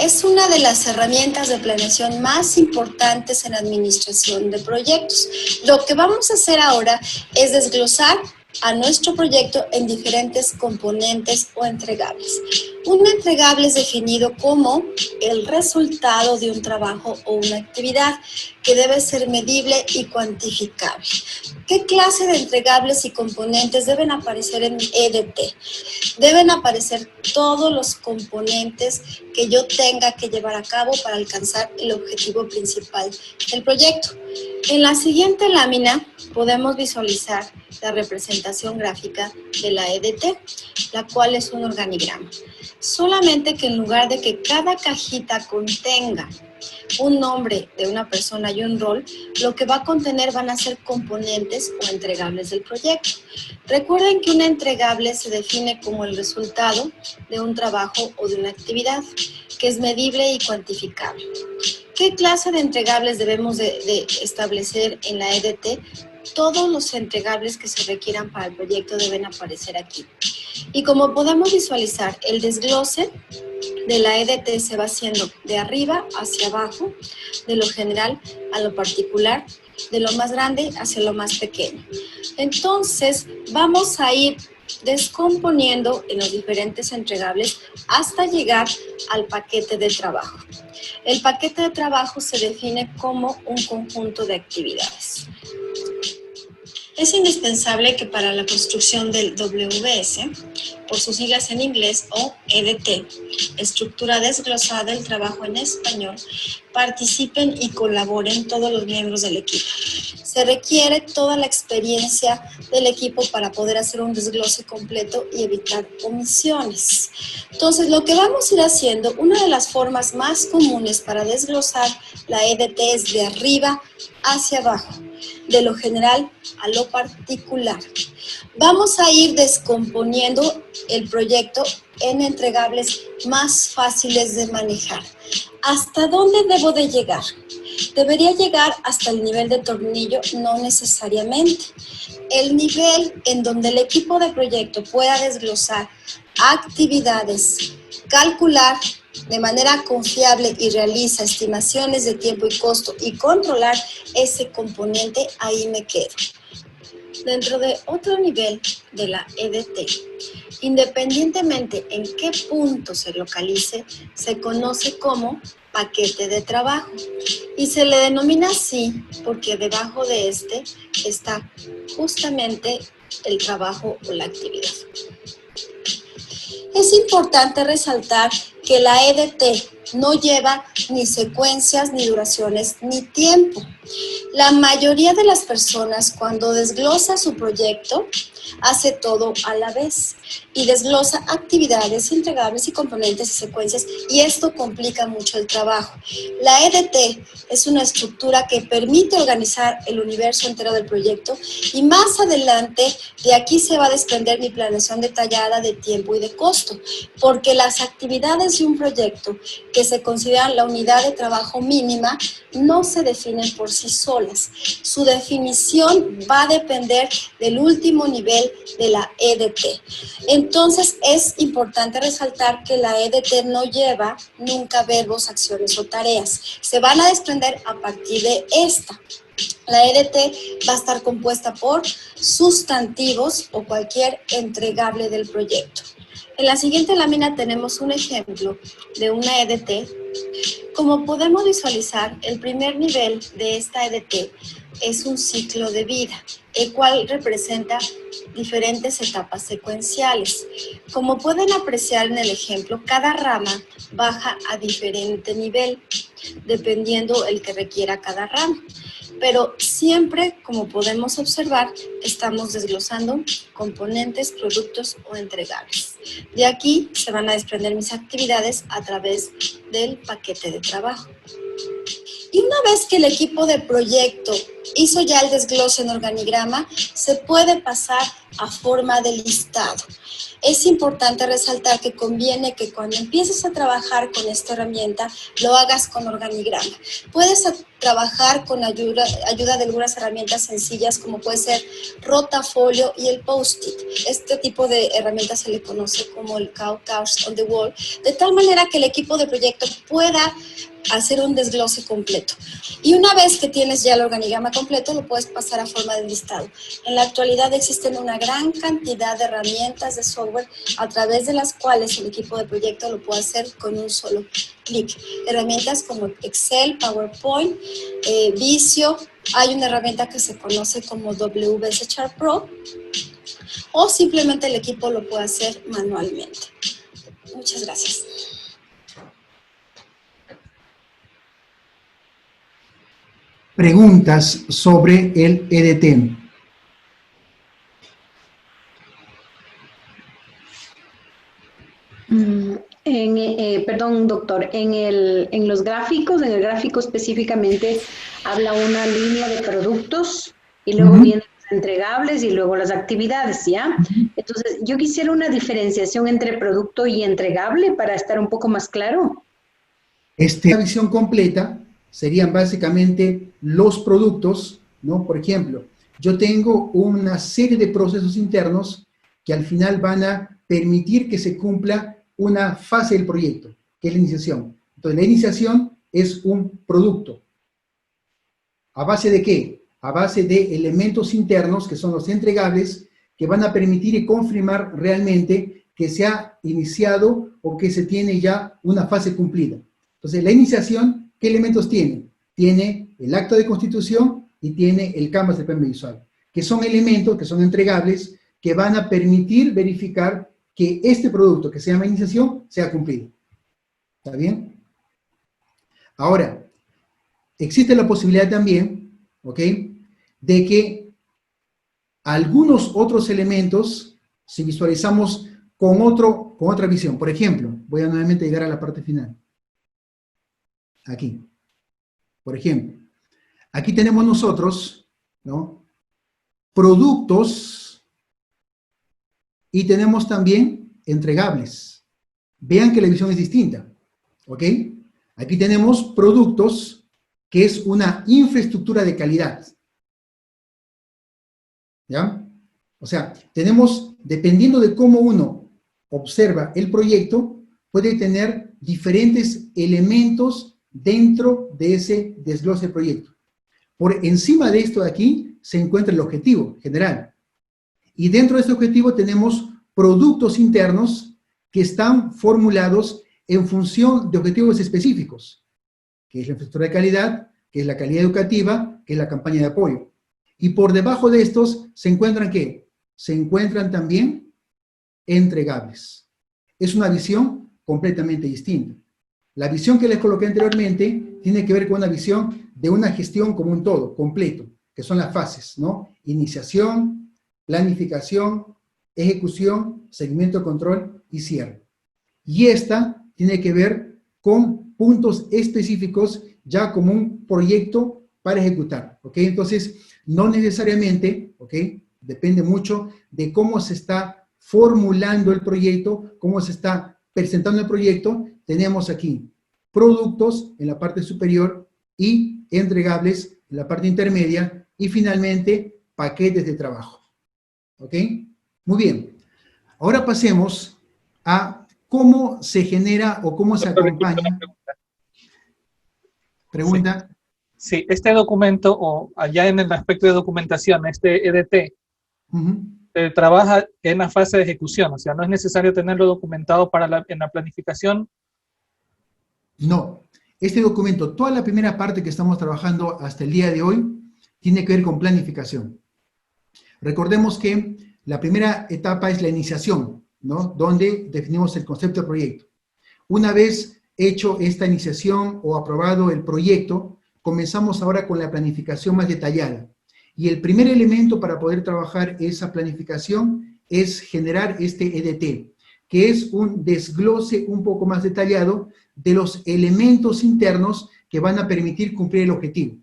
Es una de las herramientas de planeación más importantes en administración de proyectos. Lo que vamos a hacer ahora es desglosar a nuestro proyecto en diferentes componentes o entregables. Un entregable es definido como el resultado de un trabajo o una actividad que debe ser medible y cuantificable. ¿Qué clase de entregables y componentes deben aparecer en EDT? Deben aparecer todos los componentes que yo tenga que llevar a cabo para alcanzar el objetivo principal del proyecto. En la siguiente lámina podemos visualizar la representación gráfica de la EDT, la cual es un organigrama. Solamente que en lugar de que cada cajita contenga un nombre de una persona y un rol, lo que va a contener van a ser componentes o entregables del proyecto. Recuerden que un entregable se define como el resultado de un trabajo o de una actividad que es medible y cuantificable. ¿Qué clase de entregables debemos de establecer en la EDT? Todos los entregables que se requieran para el proyecto deben aparecer aquí. Y como podemos visualizar, el desglose de la EDT se va haciendo de arriba hacia abajo, de lo general a lo particular, de lo más grande hacia lo más pequeño. Entonces, vamos a ir descomponiendo en los diferentes entregables hasta llegar al paquete de trabajo. El paquete de trabajo se define como un conjunto de actividades. Es indispensable que para la construcción del WS, por sus siglas en inglés, o EDT, Estructura Desglosada del Trabajo en Español, participen y colaboren todos los miembros del equipo. Se requiere toda la experiencia del equipo para poder hacer un desglose completo y evitar omisiones. Entonces, lo que vamos a ir haciendo, una de las formas más comunes para desglosar la EDT es de arriba hacia abajo, de lo general a lo particular. Vamos a ir descomponiendo el proyecto en entregables más fáciles de manejar. ¿Hasta dónde debo de llegar? ¿Debería llegar hasta el nivel de tornillo? No necesariamente. El nivel en donde el equipo de proyecto pueda desglosar actividades, calcular de manera confiable y realiza estimaciones de tiempo y costo y controlar ese componente, ahí me quedo. Dentro de otro nivel de la EDT, independientemente en qué punto se localice, se conoce como paquete de trabajo y se le denomina así porque debajo de este está justamente el trabajo o la actividad. Es importante resaltar que la EDT no lleva ni secuencias, ni duraciones, ni tiempo. La mayoría de las personas cuando desglosa su proyecto hace todo a la vez y desglosa actividades, entregables y componentes y secuencias, y esto complica mucho el trabajo. La EDT es una estructura que permite organizar el universo entero del proyecto, y más adelante de aquí se va a desprender mi planeación detallada de tiempo y de costo, porque las actividades de un proyecto que se consideran la unidad de trabajo mínima no se definen por sí solas. Su definición va a depender del último nivel de la EDT. Entonces es importante resaltar que la EDT no lleva nunca verbos, acciones o tareas. Se van a desprender a partir de esta. La EDT va a estar compuesta por sustantivos o cualquier entregable del proyecto. En la siguiente lámina tenemos un ejemplo de una EDT. Como podemos visualizar, el primer nivel de esta EDT es un ciclo de vida, el cual representa diferentes etapas secuenciales. Como pueden apreciar en el ejemplo, cada rama baja a diferente nivel, dependiendo el que requiera cada rama. Pero siempre, como podemos observar, estamos desglosando componentes, productos o entregables. De aquí se van a desprender mis actividades a través del paquete de trabajo. Y una vez que el equipo de proyecto hizo ya el desglose en organigrama, se puede pasar a forma de listado. Es importante resaltar que conviene que cuando empieces a trabajar con esta herramienta, lo hagas con organigrama. Puedes trabajar con ayuda de algunas herramientas sencillas, como puede ser Rotafolio y el Post-it. Este tipo de herramientas se le conoce como el Couch on the Wall, de tal manera que el equipo de proyecto pueda hacer un desglose completo. Y una vez que tienes ya el organigrama completo, lo puedes pasar a forma de listado. En la actualidad existen una gran cantidad de herramientas de software a través de las cuales el equipo de proyecto lo puede hacer con un solo clic. Herramientas como Excel, PowerPoint, Visio. Hay una herramienta que se conoce como WS Chart Pro, o simplemente el equipo lo puede hacer manualmente. Muchas gracias. Preguntas sobre el EDT. Perdón, doctor, en los gráficos, en el gráfico específicamente, habla una línea de productos y luego vienen los entregables y luego las actividades, ¿ya? Entonces, yo quisiera una diferenciación entre producto y entregable para estar un poco más claro. La visión completa serían básicamente los productos, ¿no? Por ejemplo, yo tengo una serie de procesos internos que al final van a permitir que se cumpla una fase del proyecto, que es la iniciación. Entonces, la iniciación es un producto. ¿A base de qué? A base de elementos internos, que son los entregables, que van a permitir y confirmar realmente que se ha iniciado o que se tiene ya una fase cumplida. Entonces, la iniciación, ¿qué elementos tiene? Tiene el acta de constitución y tiene el canvas de plan visual, que son elementos, que son entregables, que van a permitir verificar que este producto que se llama iniciación sea cumplido. ¿Está bien? Ahora, existe la posibilidad también, ¿ok?, de que algunos otros elementos, si visualizamos con otra visión, por ejemplo, voy a nuevamente llegar a la parte final. Aquí. Por ejemplo, aquí tenemos nosotros, ¿no?, productos y tenemos también entregables. Vean que la visión es distinta, ¿ok? Aquí tenemos productos, que es una infraestructura de calidad. ¿Ya? O sea, tenemos, dependiendo de cómo uno observa el proyecto, puede tener diferentes elementos dentro de ese desglose del proyecto. Por encima de esto de aquí se encuentra el objetivo general. Y dentro de este objetivo tenemos productos internos que están formulados en función de objetivos específicos, que es la infraestructura de calidad, que es la calidad educativa, que es la campaña de apoyo. Y por debajo de estos se encuentran ¿qué? Se encuentran también entregables. Es una visión completamente distinta. La visión que les coloqué anteriormente tiene que ver con una visión de una gestión como un todo, completo, que son las fases, ¿no? Iniciación, planificación, ejecución, seguimiento, control y cierre. Y esta tiene que ver con puntos específicos ya como un proyecto para ejecutar, ¿ok? Entonces, no necesariamente, ¿ok? Depende mucho de cómo se está formulando el proyecto, cómo se está presentando el proyecto. Tenemos aquí productos en la parte superior y entregables en la parte intermedia y finalmente paquetes de trabajo, ¿ok? Muy bien. Ahora pasemos a cómo se genera o cómo se Doctor, acompaña. Pregunta. Sí, este documento, o allá en el aspecto de documentación, este EDT, trabaja en la fase de ejecución, o sea, no es necesario tenerlo documentado en la planificación. No. Este documento, toda la primera parte que estamos trabajando hasta el día de hoy, tiene que ver con planificación. Recordemos que la primera etapa es la iniciación, ¿no? Donde definimos el concepto de proyecto. Una vez hecho esta iniciación o aprobado el proyecto, comenzamos ahora con la planificación más detallada. Y el primer elemento para poder trabajar esa planificación es generar este EDT, que es un desglose un poco más detallado de los elementos internos que van a permitir cumplir el objetivo.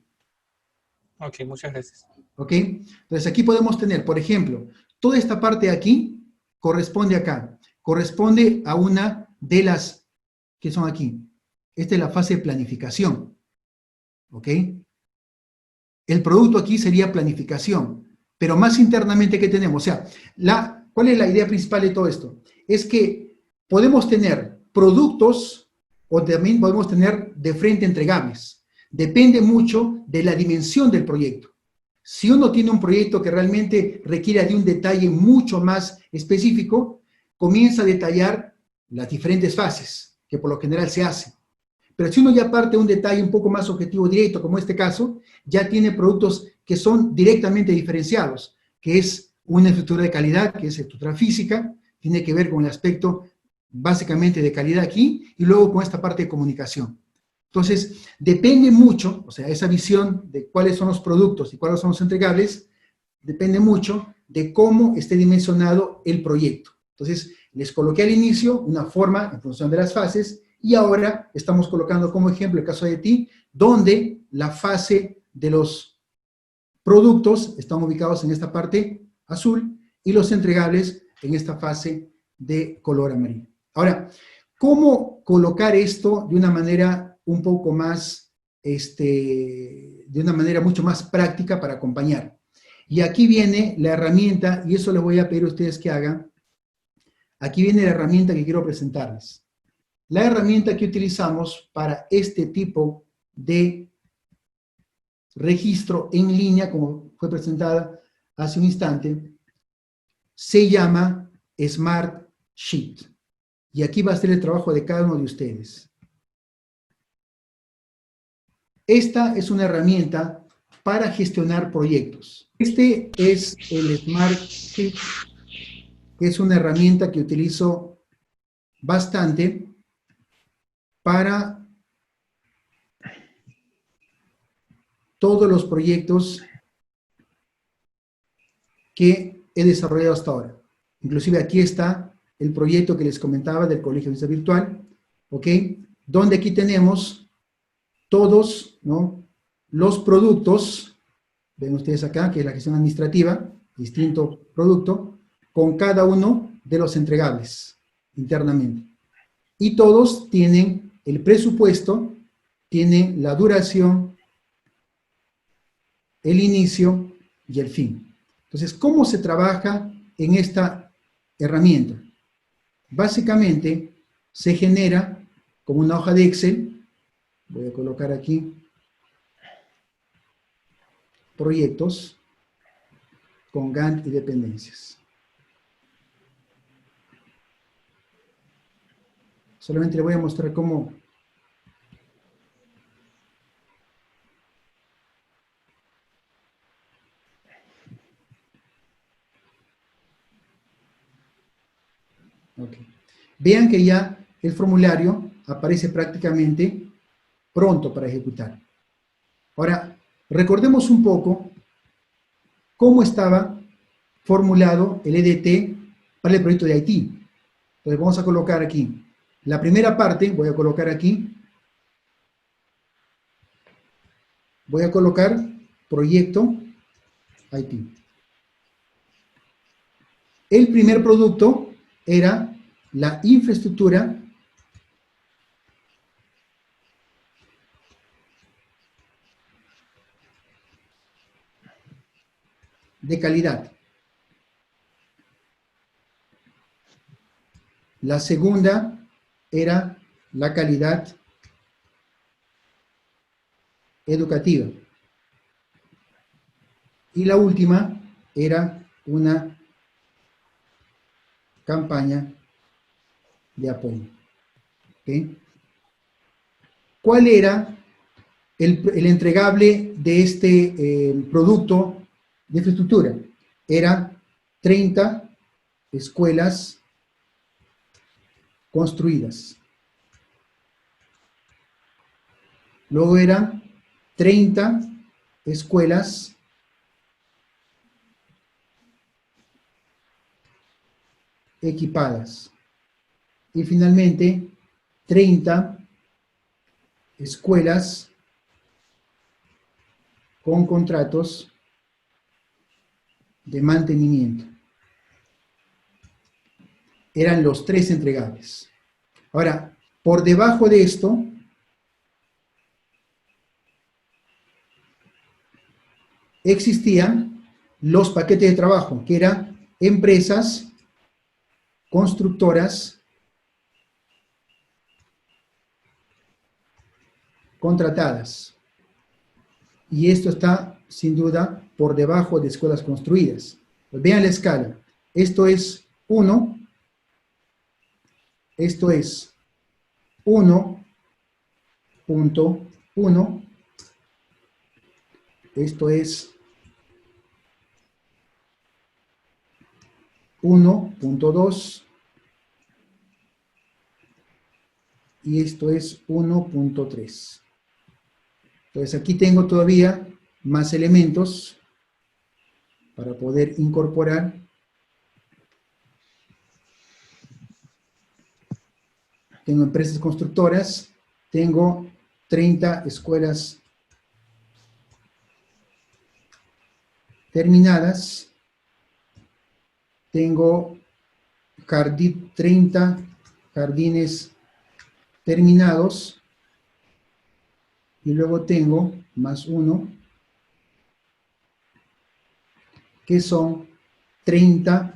Ok, muchas gracias. ¿Ok? Entonces aquí podemos tener, por ejemplo, toda esta parte de aquí corresponde acá. Corresponde a una de las que son aquí. Esta es la fase de planificación. ¿Ok? El producto aquí sería planificación. Pero más internamente, ¿qué tenemos? O sea, ¿cuál es la idea principal de todo esto? Es que podemos tener productos o también podemos tener de frente entregables. Depende mucho de la dimensión del proyecto. Si uno tiene un proyecto que realmente requiere de un detalle mucho más específico, comienza a detallar las diferentes fases, que por lo general se hacen. Pero si uno ya parte de un detalle un poco más objetivo directo, como este caso, ya tiene productos que son directamente diferenciados, que es una estructura de calidad, que es estructura física, tiene que ver con el aspecto básicamente de calidad aquí, y luego con esta parte de comunicación. Entonces, depende mucho, o sea, esa visión de cuáles son los productos y cuáles son los entregables, depende mucho de cómo esté dimensionado el proyecto. Entonces, les coloqué al inicio una forma en función de las fases, y ahora estamos colocando como ejemplo el caso de ti, donde la fase de los productos están ubicados en esta parte azul y los entregables en esta fase de color amarillo. Ahora, ¿cómo colocar esto de una manera un poco más, de una manera mucho más práctica para acompañar? Y aquí viene la herramienta, y eso les voy a pedir a ustedes que hagan. Aquí viene la herramienta que quiero presentarles. La herramienta que utilizamos para este tipo de registro en línea, como fue presentada hace un instante, se llama Smart Sheet. Y aquí va a ser el trabajo de cada uno de ustedes. Esta es una herramienta para gestionar proyectos. Este es el Smart Sheet, que es una herramienta que utilizo bastante para todos los proyectos que he desarrollado hasta ahora. Inclusive aquí está el proyecto que les comentaba del Colegio de Vista Virtual, ¿ok? Donde aquí tenemos todos, ¿no?, los productos, ven ustedes acá, que es la gestión administrativa, distinto producto, con cada uno de los entregables internamente. Y todos tienen el presupuesto, tienen la duración, el inicio y el fin. Entonces, ¿cómo se trabaja en esta herramienta? Básicamente, se genera como una hoja de Excel. Voy a colocar aquí proyectos con Gantt y dependencias. Solamente le voy a mostrar cómo. Okay. Vean que ya el formulario aparece prácticamente pronto para ejecutar. Ahora, recordemos un poco cómo estaba formulado el EDT para el proyecto de Haití. Entonces vamos a colocar aquí. La primera parte, voy a colocar aquí. Voy a colocar proyecto Haití. El primer producto era la infraestructura de calidad. La segunda era la calidad educativa. Y la última era una campaña de apoyo. ¿Okay? ¿Cuál era el entregable de este producto de infraestructura? Era 30 escuelas construidas. Luego eran 30 escuelas equipadas. Y finalmente, 30 escuelas con contratos de mantenimiento. Eran los 3 entregables. Ahora, por debajo de esto, existían los paquetes de trabajo, que eran empresas constructoras contratadas. Y esto está, sin duda, por debajo de escuelas construidas. Pues vean la escala. Esto es 1. Esto es 1.1. Esto es 1.2. Y esto es 1.3. Entonces aquí tengo todavía más elementos para poder incorporar. Tengo empresas constructoras, tengo 30 escuelas terminadas, tengo 30 jardines terminados, y luego tengo más 1, que son 30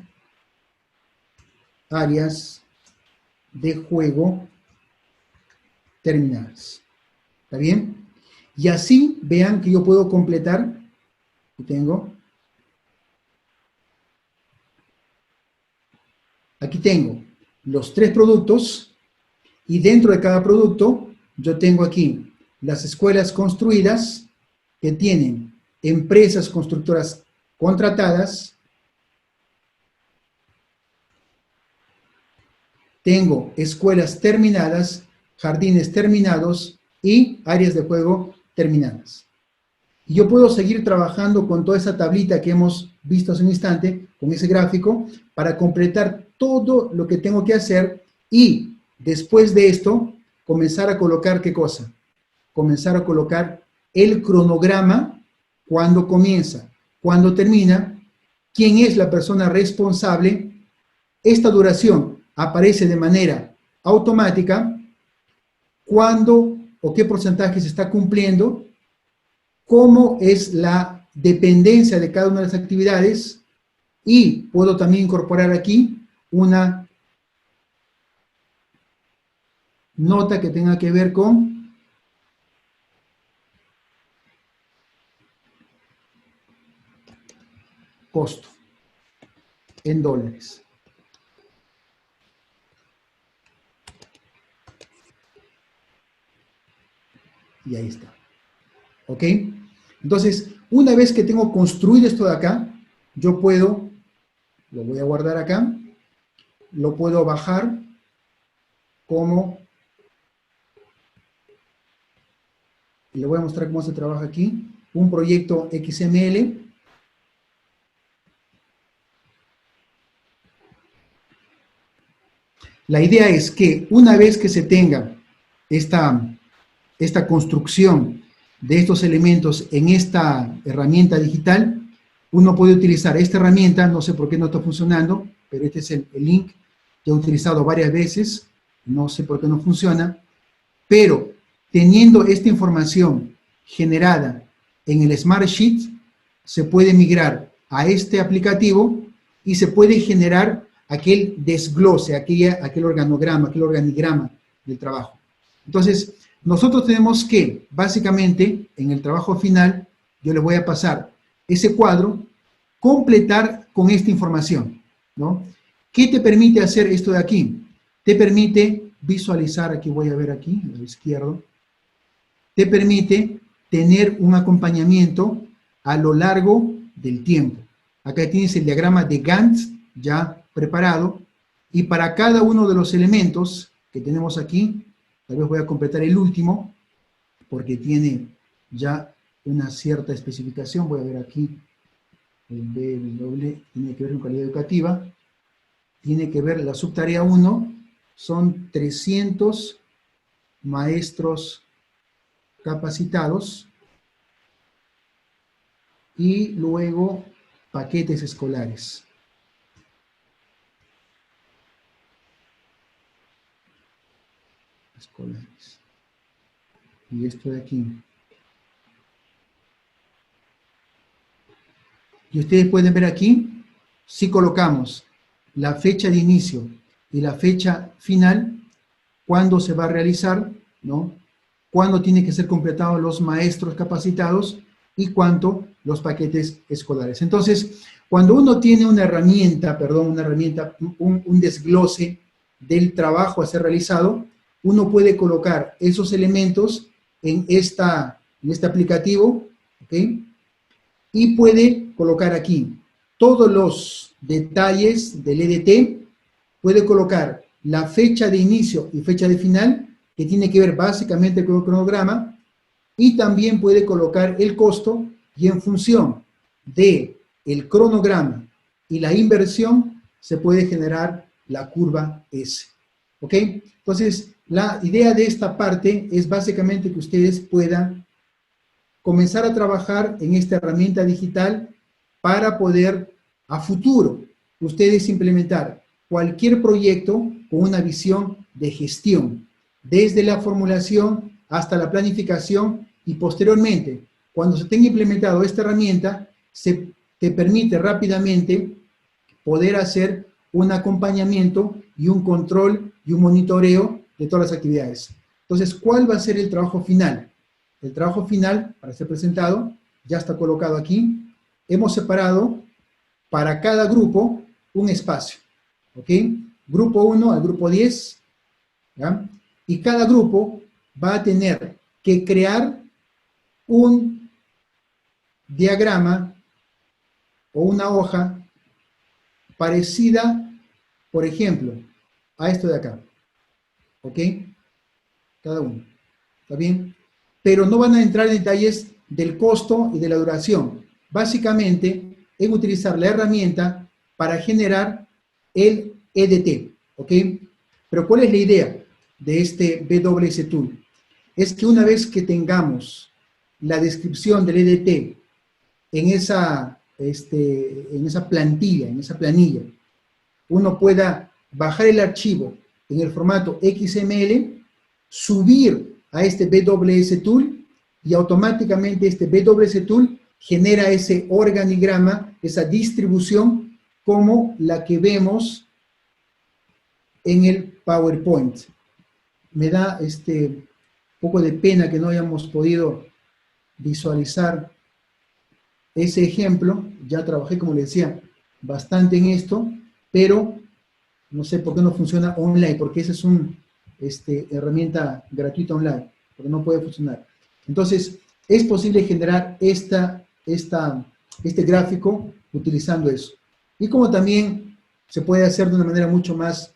áreas de juego terminadas. ¿Está bien? Y así vean que yo puedo completar. Aquí tengo los 3 productos, y dentro de cada producto yo tengo aquí las escuelas construidas, que tienen empresas constructoras contratadas. Tengo escuelas terminadas, jardines terminados y áreas de juego terminadas. Y yo puedo seguir trabajando con toda esa tablita que hemos visto hace un instante, con ese gráfico, para completar todo lo que tengo que hacer, y después de esto, comenzar a colocar ¿qué cosa? Comenzar a colocar el cronograma, cuándo comienza, cuándo termina, quién es la persona responsable. Esta duración aparece de manera automática, cuándo o qué porcentaje se está cumpliendo, cómo es la dependencia de cada una de las actividades, y puedo también incorporar aquí una nota que tenga que ver con costo en dólares. Y ahí está. ¿Ok? Entonces, una vez que tengo construido esto de acá, yo puedo, lo voy a guardar acá, lo puedo bajar como, y le voy a mostrar cómo se trabaja aquí, un proyecto XML. La idea es que una vez que se tenga esta construcción de estos elementos en esta herramienta digital, uno puede utilizar esta herramienta, no sé por qué no está funcionando, pero este es el link que he utilizado varias veces, no sé por qué no funciona, pero teniendo esta información generada en el Smartsheet, se puede migrar a este aplicativo y se puede generar aquel desglose, aquel organograma, aquel organigrama del trabajo. Entonces, nosotros tenemos que, básicamente, en el trabajo final, yo les voy a pasar ese cuadro, completar con esta información, ¿no? ¿Qué te permite hacer esto de aquí? Te permite visualizar, aquí voy a ver aquí, a la izquierda, te permite tener un acompañamiento a lo largo del tiempo. Acá tienes el diagrama de Gantt ya preparado, y para cada uno de los elementos que tenemos aquí, tal vez voy a completar el último, porque tiene ya una cierta especificación. Voy a ver aquí, el BW tiene que ver con calidad educativa, tiene que ver la subtarea 1, son 300 maestros capacitados, y luego paquetes escolares. Y esto de aquí. Y ustedes pueden ver aquí, si colocamos la fecha de inicio y la fecha final, cuándo se va a realizar, ¿no? Cuándo tienen que ser completados los maestros capacitados y cuánto los paquetes escolares. Entonces, cuando uno tiene una herramienta, un desglose del trabajo a ser realizado, uno puede colocar esos elementos en este aplicativo, ¿ok? Y puede colocar aquí todos los detalles del EDT, puede colocar la fecha de inicio y fecha de final, que tiene que ver básicamente con el cronograma, y también puede colocar el costo, y en función del cronograma y la inversión, se puede generar la curva S. ¿Ok? Entonces, la idea de esta parte es básicamente que ustedes puedan comenzar a trabajar en esta herramienta digital para poder, a futuro, ustedes implementar cualquier proyecto con una visión de gestión, desde la formulación hasta la planificación, y posteriormente, cuando se tenga implementado esta herramienta, te permite rápidamente poder hacer un acompañamiento y un control y un monitoreo de todas las actividades. Entonces, ¿cuál va a ser el trabajo final? El trabajo final, para ser presentado, ya está colocado aquí. Hemos separado para cada grupo un espacio, ¿ok? Grupo 1 al grupo 10, ¿ya? Y cada grupo va a tener que crear un diagrama o una hoja parecida, por ejemplo, a esto de acá, ¿ok? Cada uno, ¿está bien? Pero no van a entrar en detalles del costo y de la duración. Básicamente, en utilizar la herramienta para generar el EDT, ¿ok? Pero ¿cuál es la idea de este BWS Tool? Es que una vez que tengamos la descripción del EDT en esa plantilla, uno pueda bajar el archivo en el formato XML, subir a este BWS Tool, y automáticamente este BWS Tool genera ese organigrama, esa distribución, como la que vemos en el PowerPoint. Me da un poco de pena que no hayamos podido visualizar ese ejemplo. Ya trabajé, como les decía, bastante en esto, pero no sé por qué no funciona online, porque esa es una herramienta gratuita online, porque no puede funcionar. Entonces, es posible generar este gráfico utilizando eso. Y como también se puede hacer de una manera mucho más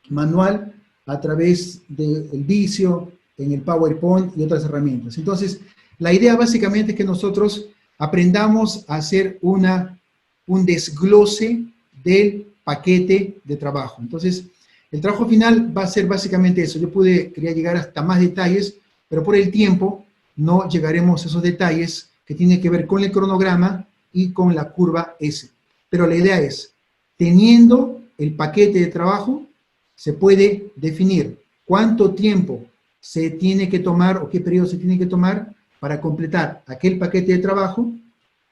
manual a través del Visio, en el PowerPoint y otras herramientas. Entonces, la idea básicamente es que nosotros aprendamos a hacer un desglose del paquete de trabajo. Entonces, El trabajo final va a ser básicamente eso. Yo quería llegar hasta más detalles, pero por el tiempo no llegaremos a esos detalles que tienen que ver con el cronograma y con la curva S. Pero la idea es, teniendo el paquete de trabajo, se puede definir cuánto tiempo se tiene que tomar o qué periodo se tiene que tomar para completar aquel paquete de trabajo,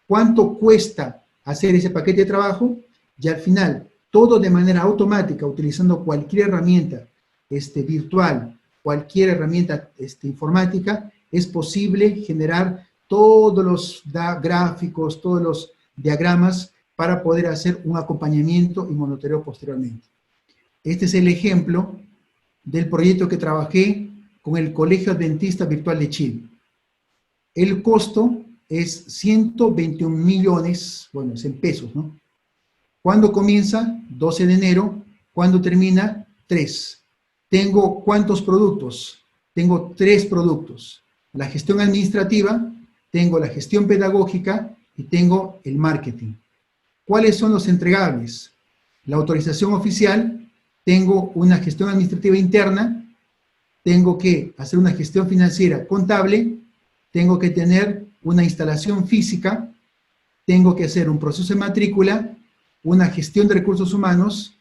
cuánto cuesta hacer ese paquete de trabajo, y al final, todo de manera automática, utilizando cualquier herramienta virtual, cualquier herramienta informática, es posible generar todos los gráficos, todos los diagramas para poder hacer un acompañamiento y monitoreo posteriormente. Este es el ejemplo del proyecto que trabajé con el Colegio Adventista Virtual de Chile. El costo es 121 millones, bueno, es en pesos, ¿no? ¿Cuándo comienza? 12 de enero. ¿Cuándo termina? 3. ¿Tengo cuántos productos? Tengo 3 productos. La gestión administrativa, tengo la gestión pedagógica y tengo el marketing. ¿Cuáles son los entregables? La autorización oficial, tengo una gestión administrativa interna, tengo que hacer una gestión financiera contable, tengo que tener una instalación física, tengo que hacer un proceso de matrícula, una gestión de recursos humanos,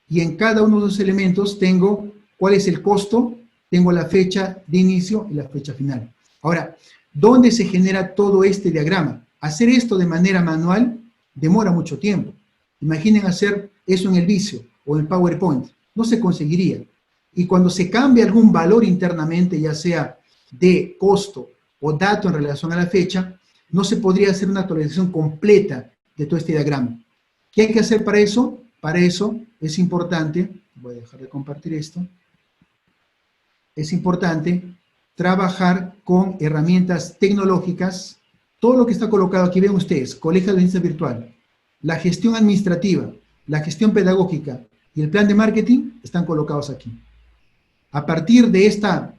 y en cada uno de los elementos tengo cuál es el costo, tengo la fecha de inicio y la fecha final. Ahora, ¿dónde se genera todo este diagrama? Hacer esto de manera manual demora mucho tiempo. Imaginen hacer eso en el Visio o en el PowerPoint. No se conseguiría. Y cuando se cambia algún valor internamente, ya sea de costo o dato en relación a la fecha, no se podría hacer una actualización completa de todo este diagrama. ¿Qué hay que hacer para eso? Para eso es importante, voy a dejar de compartir esto, es importante trabajar con herramientas tecnológicas. Todo lo que está colocado aquí, ven ustedes, Colegio Adventista Virtual, la gestión administrativa, la gestión pedagógica y el plan de marketing están colocados aquí. A partir de esta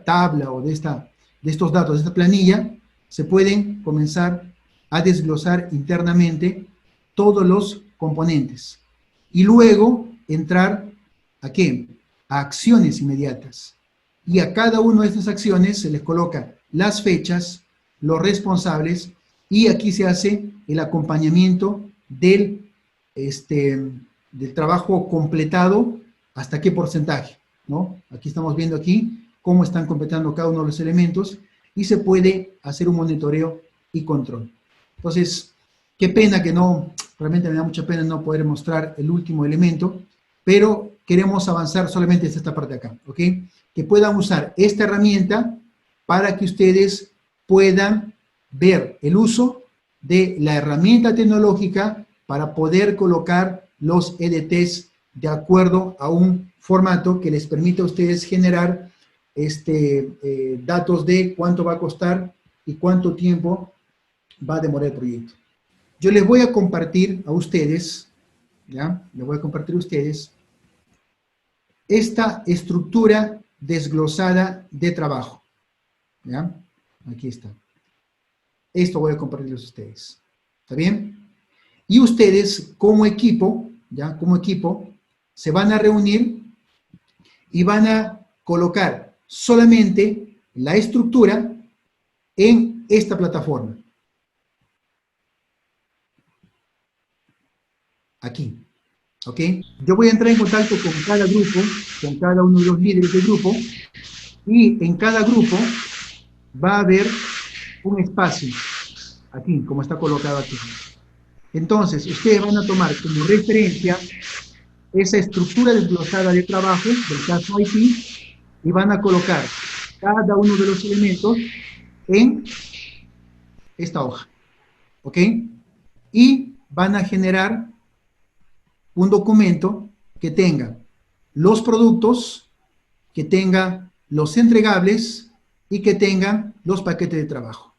tabla o de estos datos, de esta planilla, se pueden comenzar a desglosar internamente todos los componentes. Y luego entrar ¿a qué? A acciones inmediatas. Y a cada una de estas acciones se les coloca las fechas, los responsables, y aquí se hace el acompañamiento del trabajo completado, hasta qué porcentaje, ¿no? Aquí estamos viendo aquí cómo están completando cada uno de los elementos, y se puede hacer un monitoreo y control. Entonces, qué pena que realmente me da mucha pena no poder mostrar el último elemento, pero queremos avanzar solamente desde esta parte de acá, ¿ok? Que puedan usar esta herramienta para que ustedes puedan ver el uso de la herramienta tecnológica para poder colocar los EDTs de acuerdo a un formato que les permita a ustedes generar datos de cuánto va a costar y cuánto tiempo va a demorar el proyecto. Yo les voy a compartir a ustedes, ¿ya? Les voy a compartir a ustedes esta estructura desglosada de trabajo, ¿ya? Aquí está. Esto voy a compartirles a ustedes, ¿está bien? Y ustedes como equipo, ¿ya? Como equipo, se van a reunir y van a colocar solamente la estructura en esta plataforma. Aquí, ¿ok? Yo voy a entrar en contacto con cada grupo, con cada uno de los líderes del grupo, y en cada grupo va a haber un espacio, aquí, como está colocado aquí. Entonces, ustedes van a tomar como referencia esa estructura desglosada de trabajo del caso IT y van a colocar cada uno de los elementos en esta hoja, ¿ok? Y van a generar un documento que tenga los productos, que tenga los entregables y que tenga los paquetes de trabajo.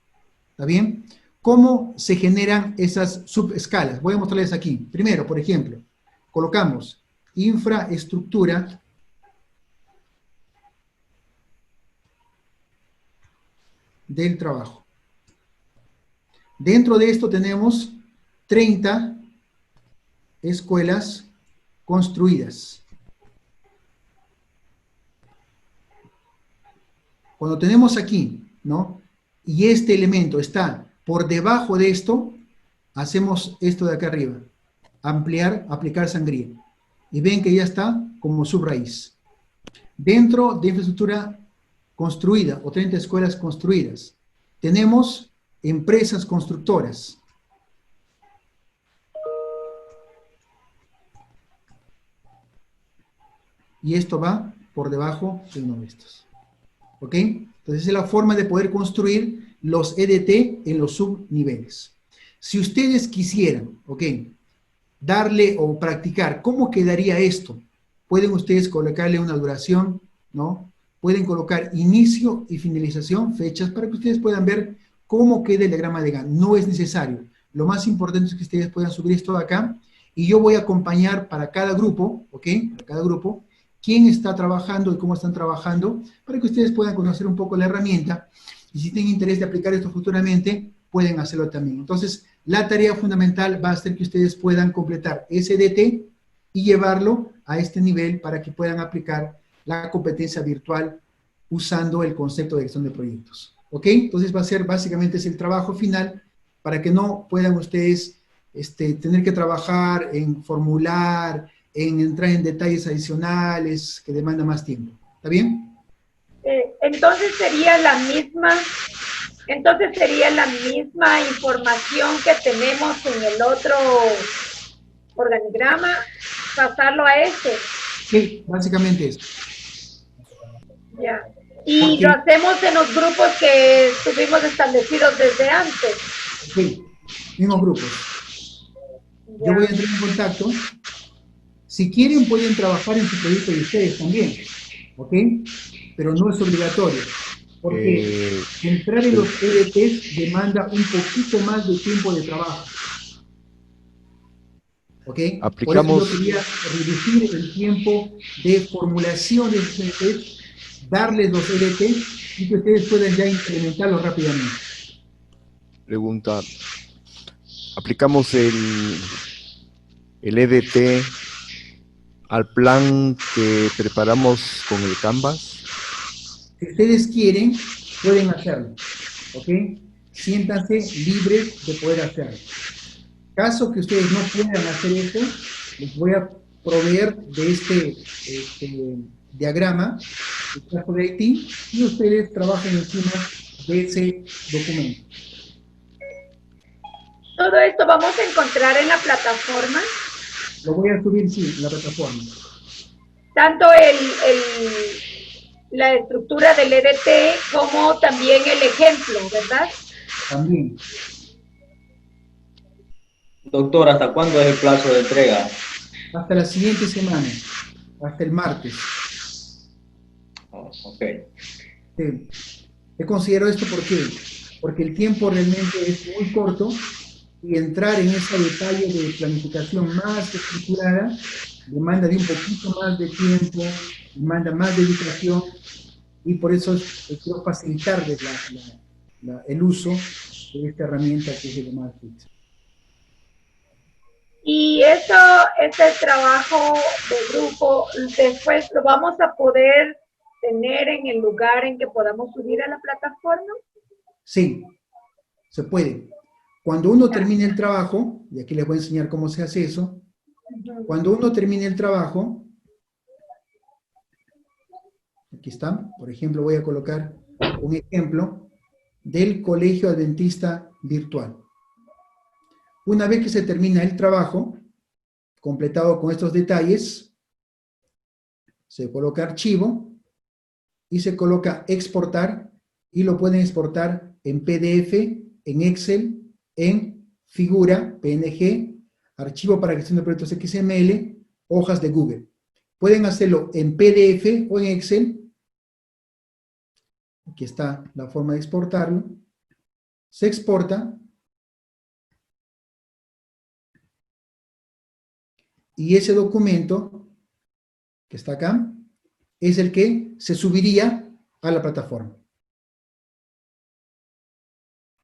¿Está bien? ¿Cómo se generan esas subescalas? Voy a mostrarles aquí. Primero, por ejemplo, colocamos infraestructura del trabajo. Dentro de esto tenemos 30 escuelas construidas. Cuando tenemos aquí, ¿no? Y este elemento está por debajo de esto, hacemos esto de acá arriba. Ampliar, aplicar sangría. Y ven que ya está como subraíz. Dentro de infraestructura construida o 30 escuelas construidas, tenemos empresas constructoras. Y esto va por debajo de uno de estos. ¿Ok? Entonces, es la forma de poder construir los EDT en los subniveles. Si ustedes quisieran, ¿ok?, darle o practicar cómo quedaría esto, pueden ustedes colocarle una duración, ¿no? Pueden colocar inicio y finalización, fechas, para que ustedes puedan ver cómo queda el diagrama de Gantt. No es necesario. Lo más importante es que ustedes puedan subir esto de acá, y yo voy a acompañar para cada grupo, ¿ok?, para cada grupo, quién está trabajando y cómo están trabajando, para que ustedes puedan conocer un poco la herramienta, y si tienen interés de aplicar esto futuramente, pueden hacerlo también. Entonces, la tarea fundamental va a ser que ustedes puedan completar SDT y llevarlo a este nivel para que puedan aplicar la competencia virtual usando el concepto de gestión de proyectos. ¿Ok? Entonces va a ser básicamente es el trabajo final para que no puedan ustedes tener que trabajar en formular, en entrar en detalles adicionales que demanda más tiempo. ¿Está bien? Entonces sería la misma información que tenemos en el otro organigrama, pasarlo a este. Sí, básicamente eso. Ya. Y lo hacemos en los grupos que tuvimos establecidos desde antes. Sí, mismos grupos. Ya. Yo voy a entrar en contacto. Si quieren, pueden trabajar en su proyecto de ustedes también, ¿ok? Pero no es obligatorio, porque entrar en los EDTs demanda un poquito más de tiempo de trabajo, ¿ok? Aplicamos... Por eso yo quería reducir el tiempo de formulación de los EDTs, darles los EDTs y que ustedes puedan ya implementarlos rápidamente. Pregunta, ¿aplicamos el EDT al plan que preparamos con el Canvas? Si ustedes quieren, pueden hacerlo, ¿ok? Siéntanse libres de poder hacerlo. Caso que ustedes no puedan hacer eso, les voy a proveer de este diagrama, el caso de Haití, y ustedes trabajen encima de ese documento. Todo esto vamos a encontrar en la plataforma. Lo voy a subir, sí, en la plataforma. Tanto la estructura del EDT como también el ejemplo, ¿verdad? También. Doctor, ¿hasta cuándo es el plazo de entrega? Hasta la siguiente semana, hasta el martes. Oh, ok. Sí. He considerado esto porque el tiempo realmente es muy corto y entrar en ese detalle de planificación más estructurada demanda de un poquito más de tiempo, demanda más dedicación, y por eso quiero facilitarles el uso de esta herramienta que es el MathFit. Y este trabajo de grupo, después lo vamos a poder tener en el lugar en que podamos subir a la plataforma. Sí, se puede. Cuando uno termine el trabajo, y aquí les voy a enseñar cómo se hace eso, cuando uno termine el trabajo, aquí está, por ejemplo, voy a colocar un ejemplo del Colegio Adventista Virtual. Una vez que se termina el trabajo, completado con estos detalles, se coloca archivo y se coloca exportar, y lo pueden exportar en PDF, en Excel, en figura, PNG, archivo para gestión de proyectos XML, hojas de Google. Pueden hacerlo en PDF o en Excel. Aquí está la forma de exportarlo. Se exporta. Y ese documento, que está acá, es el que se subiría a la plataforma.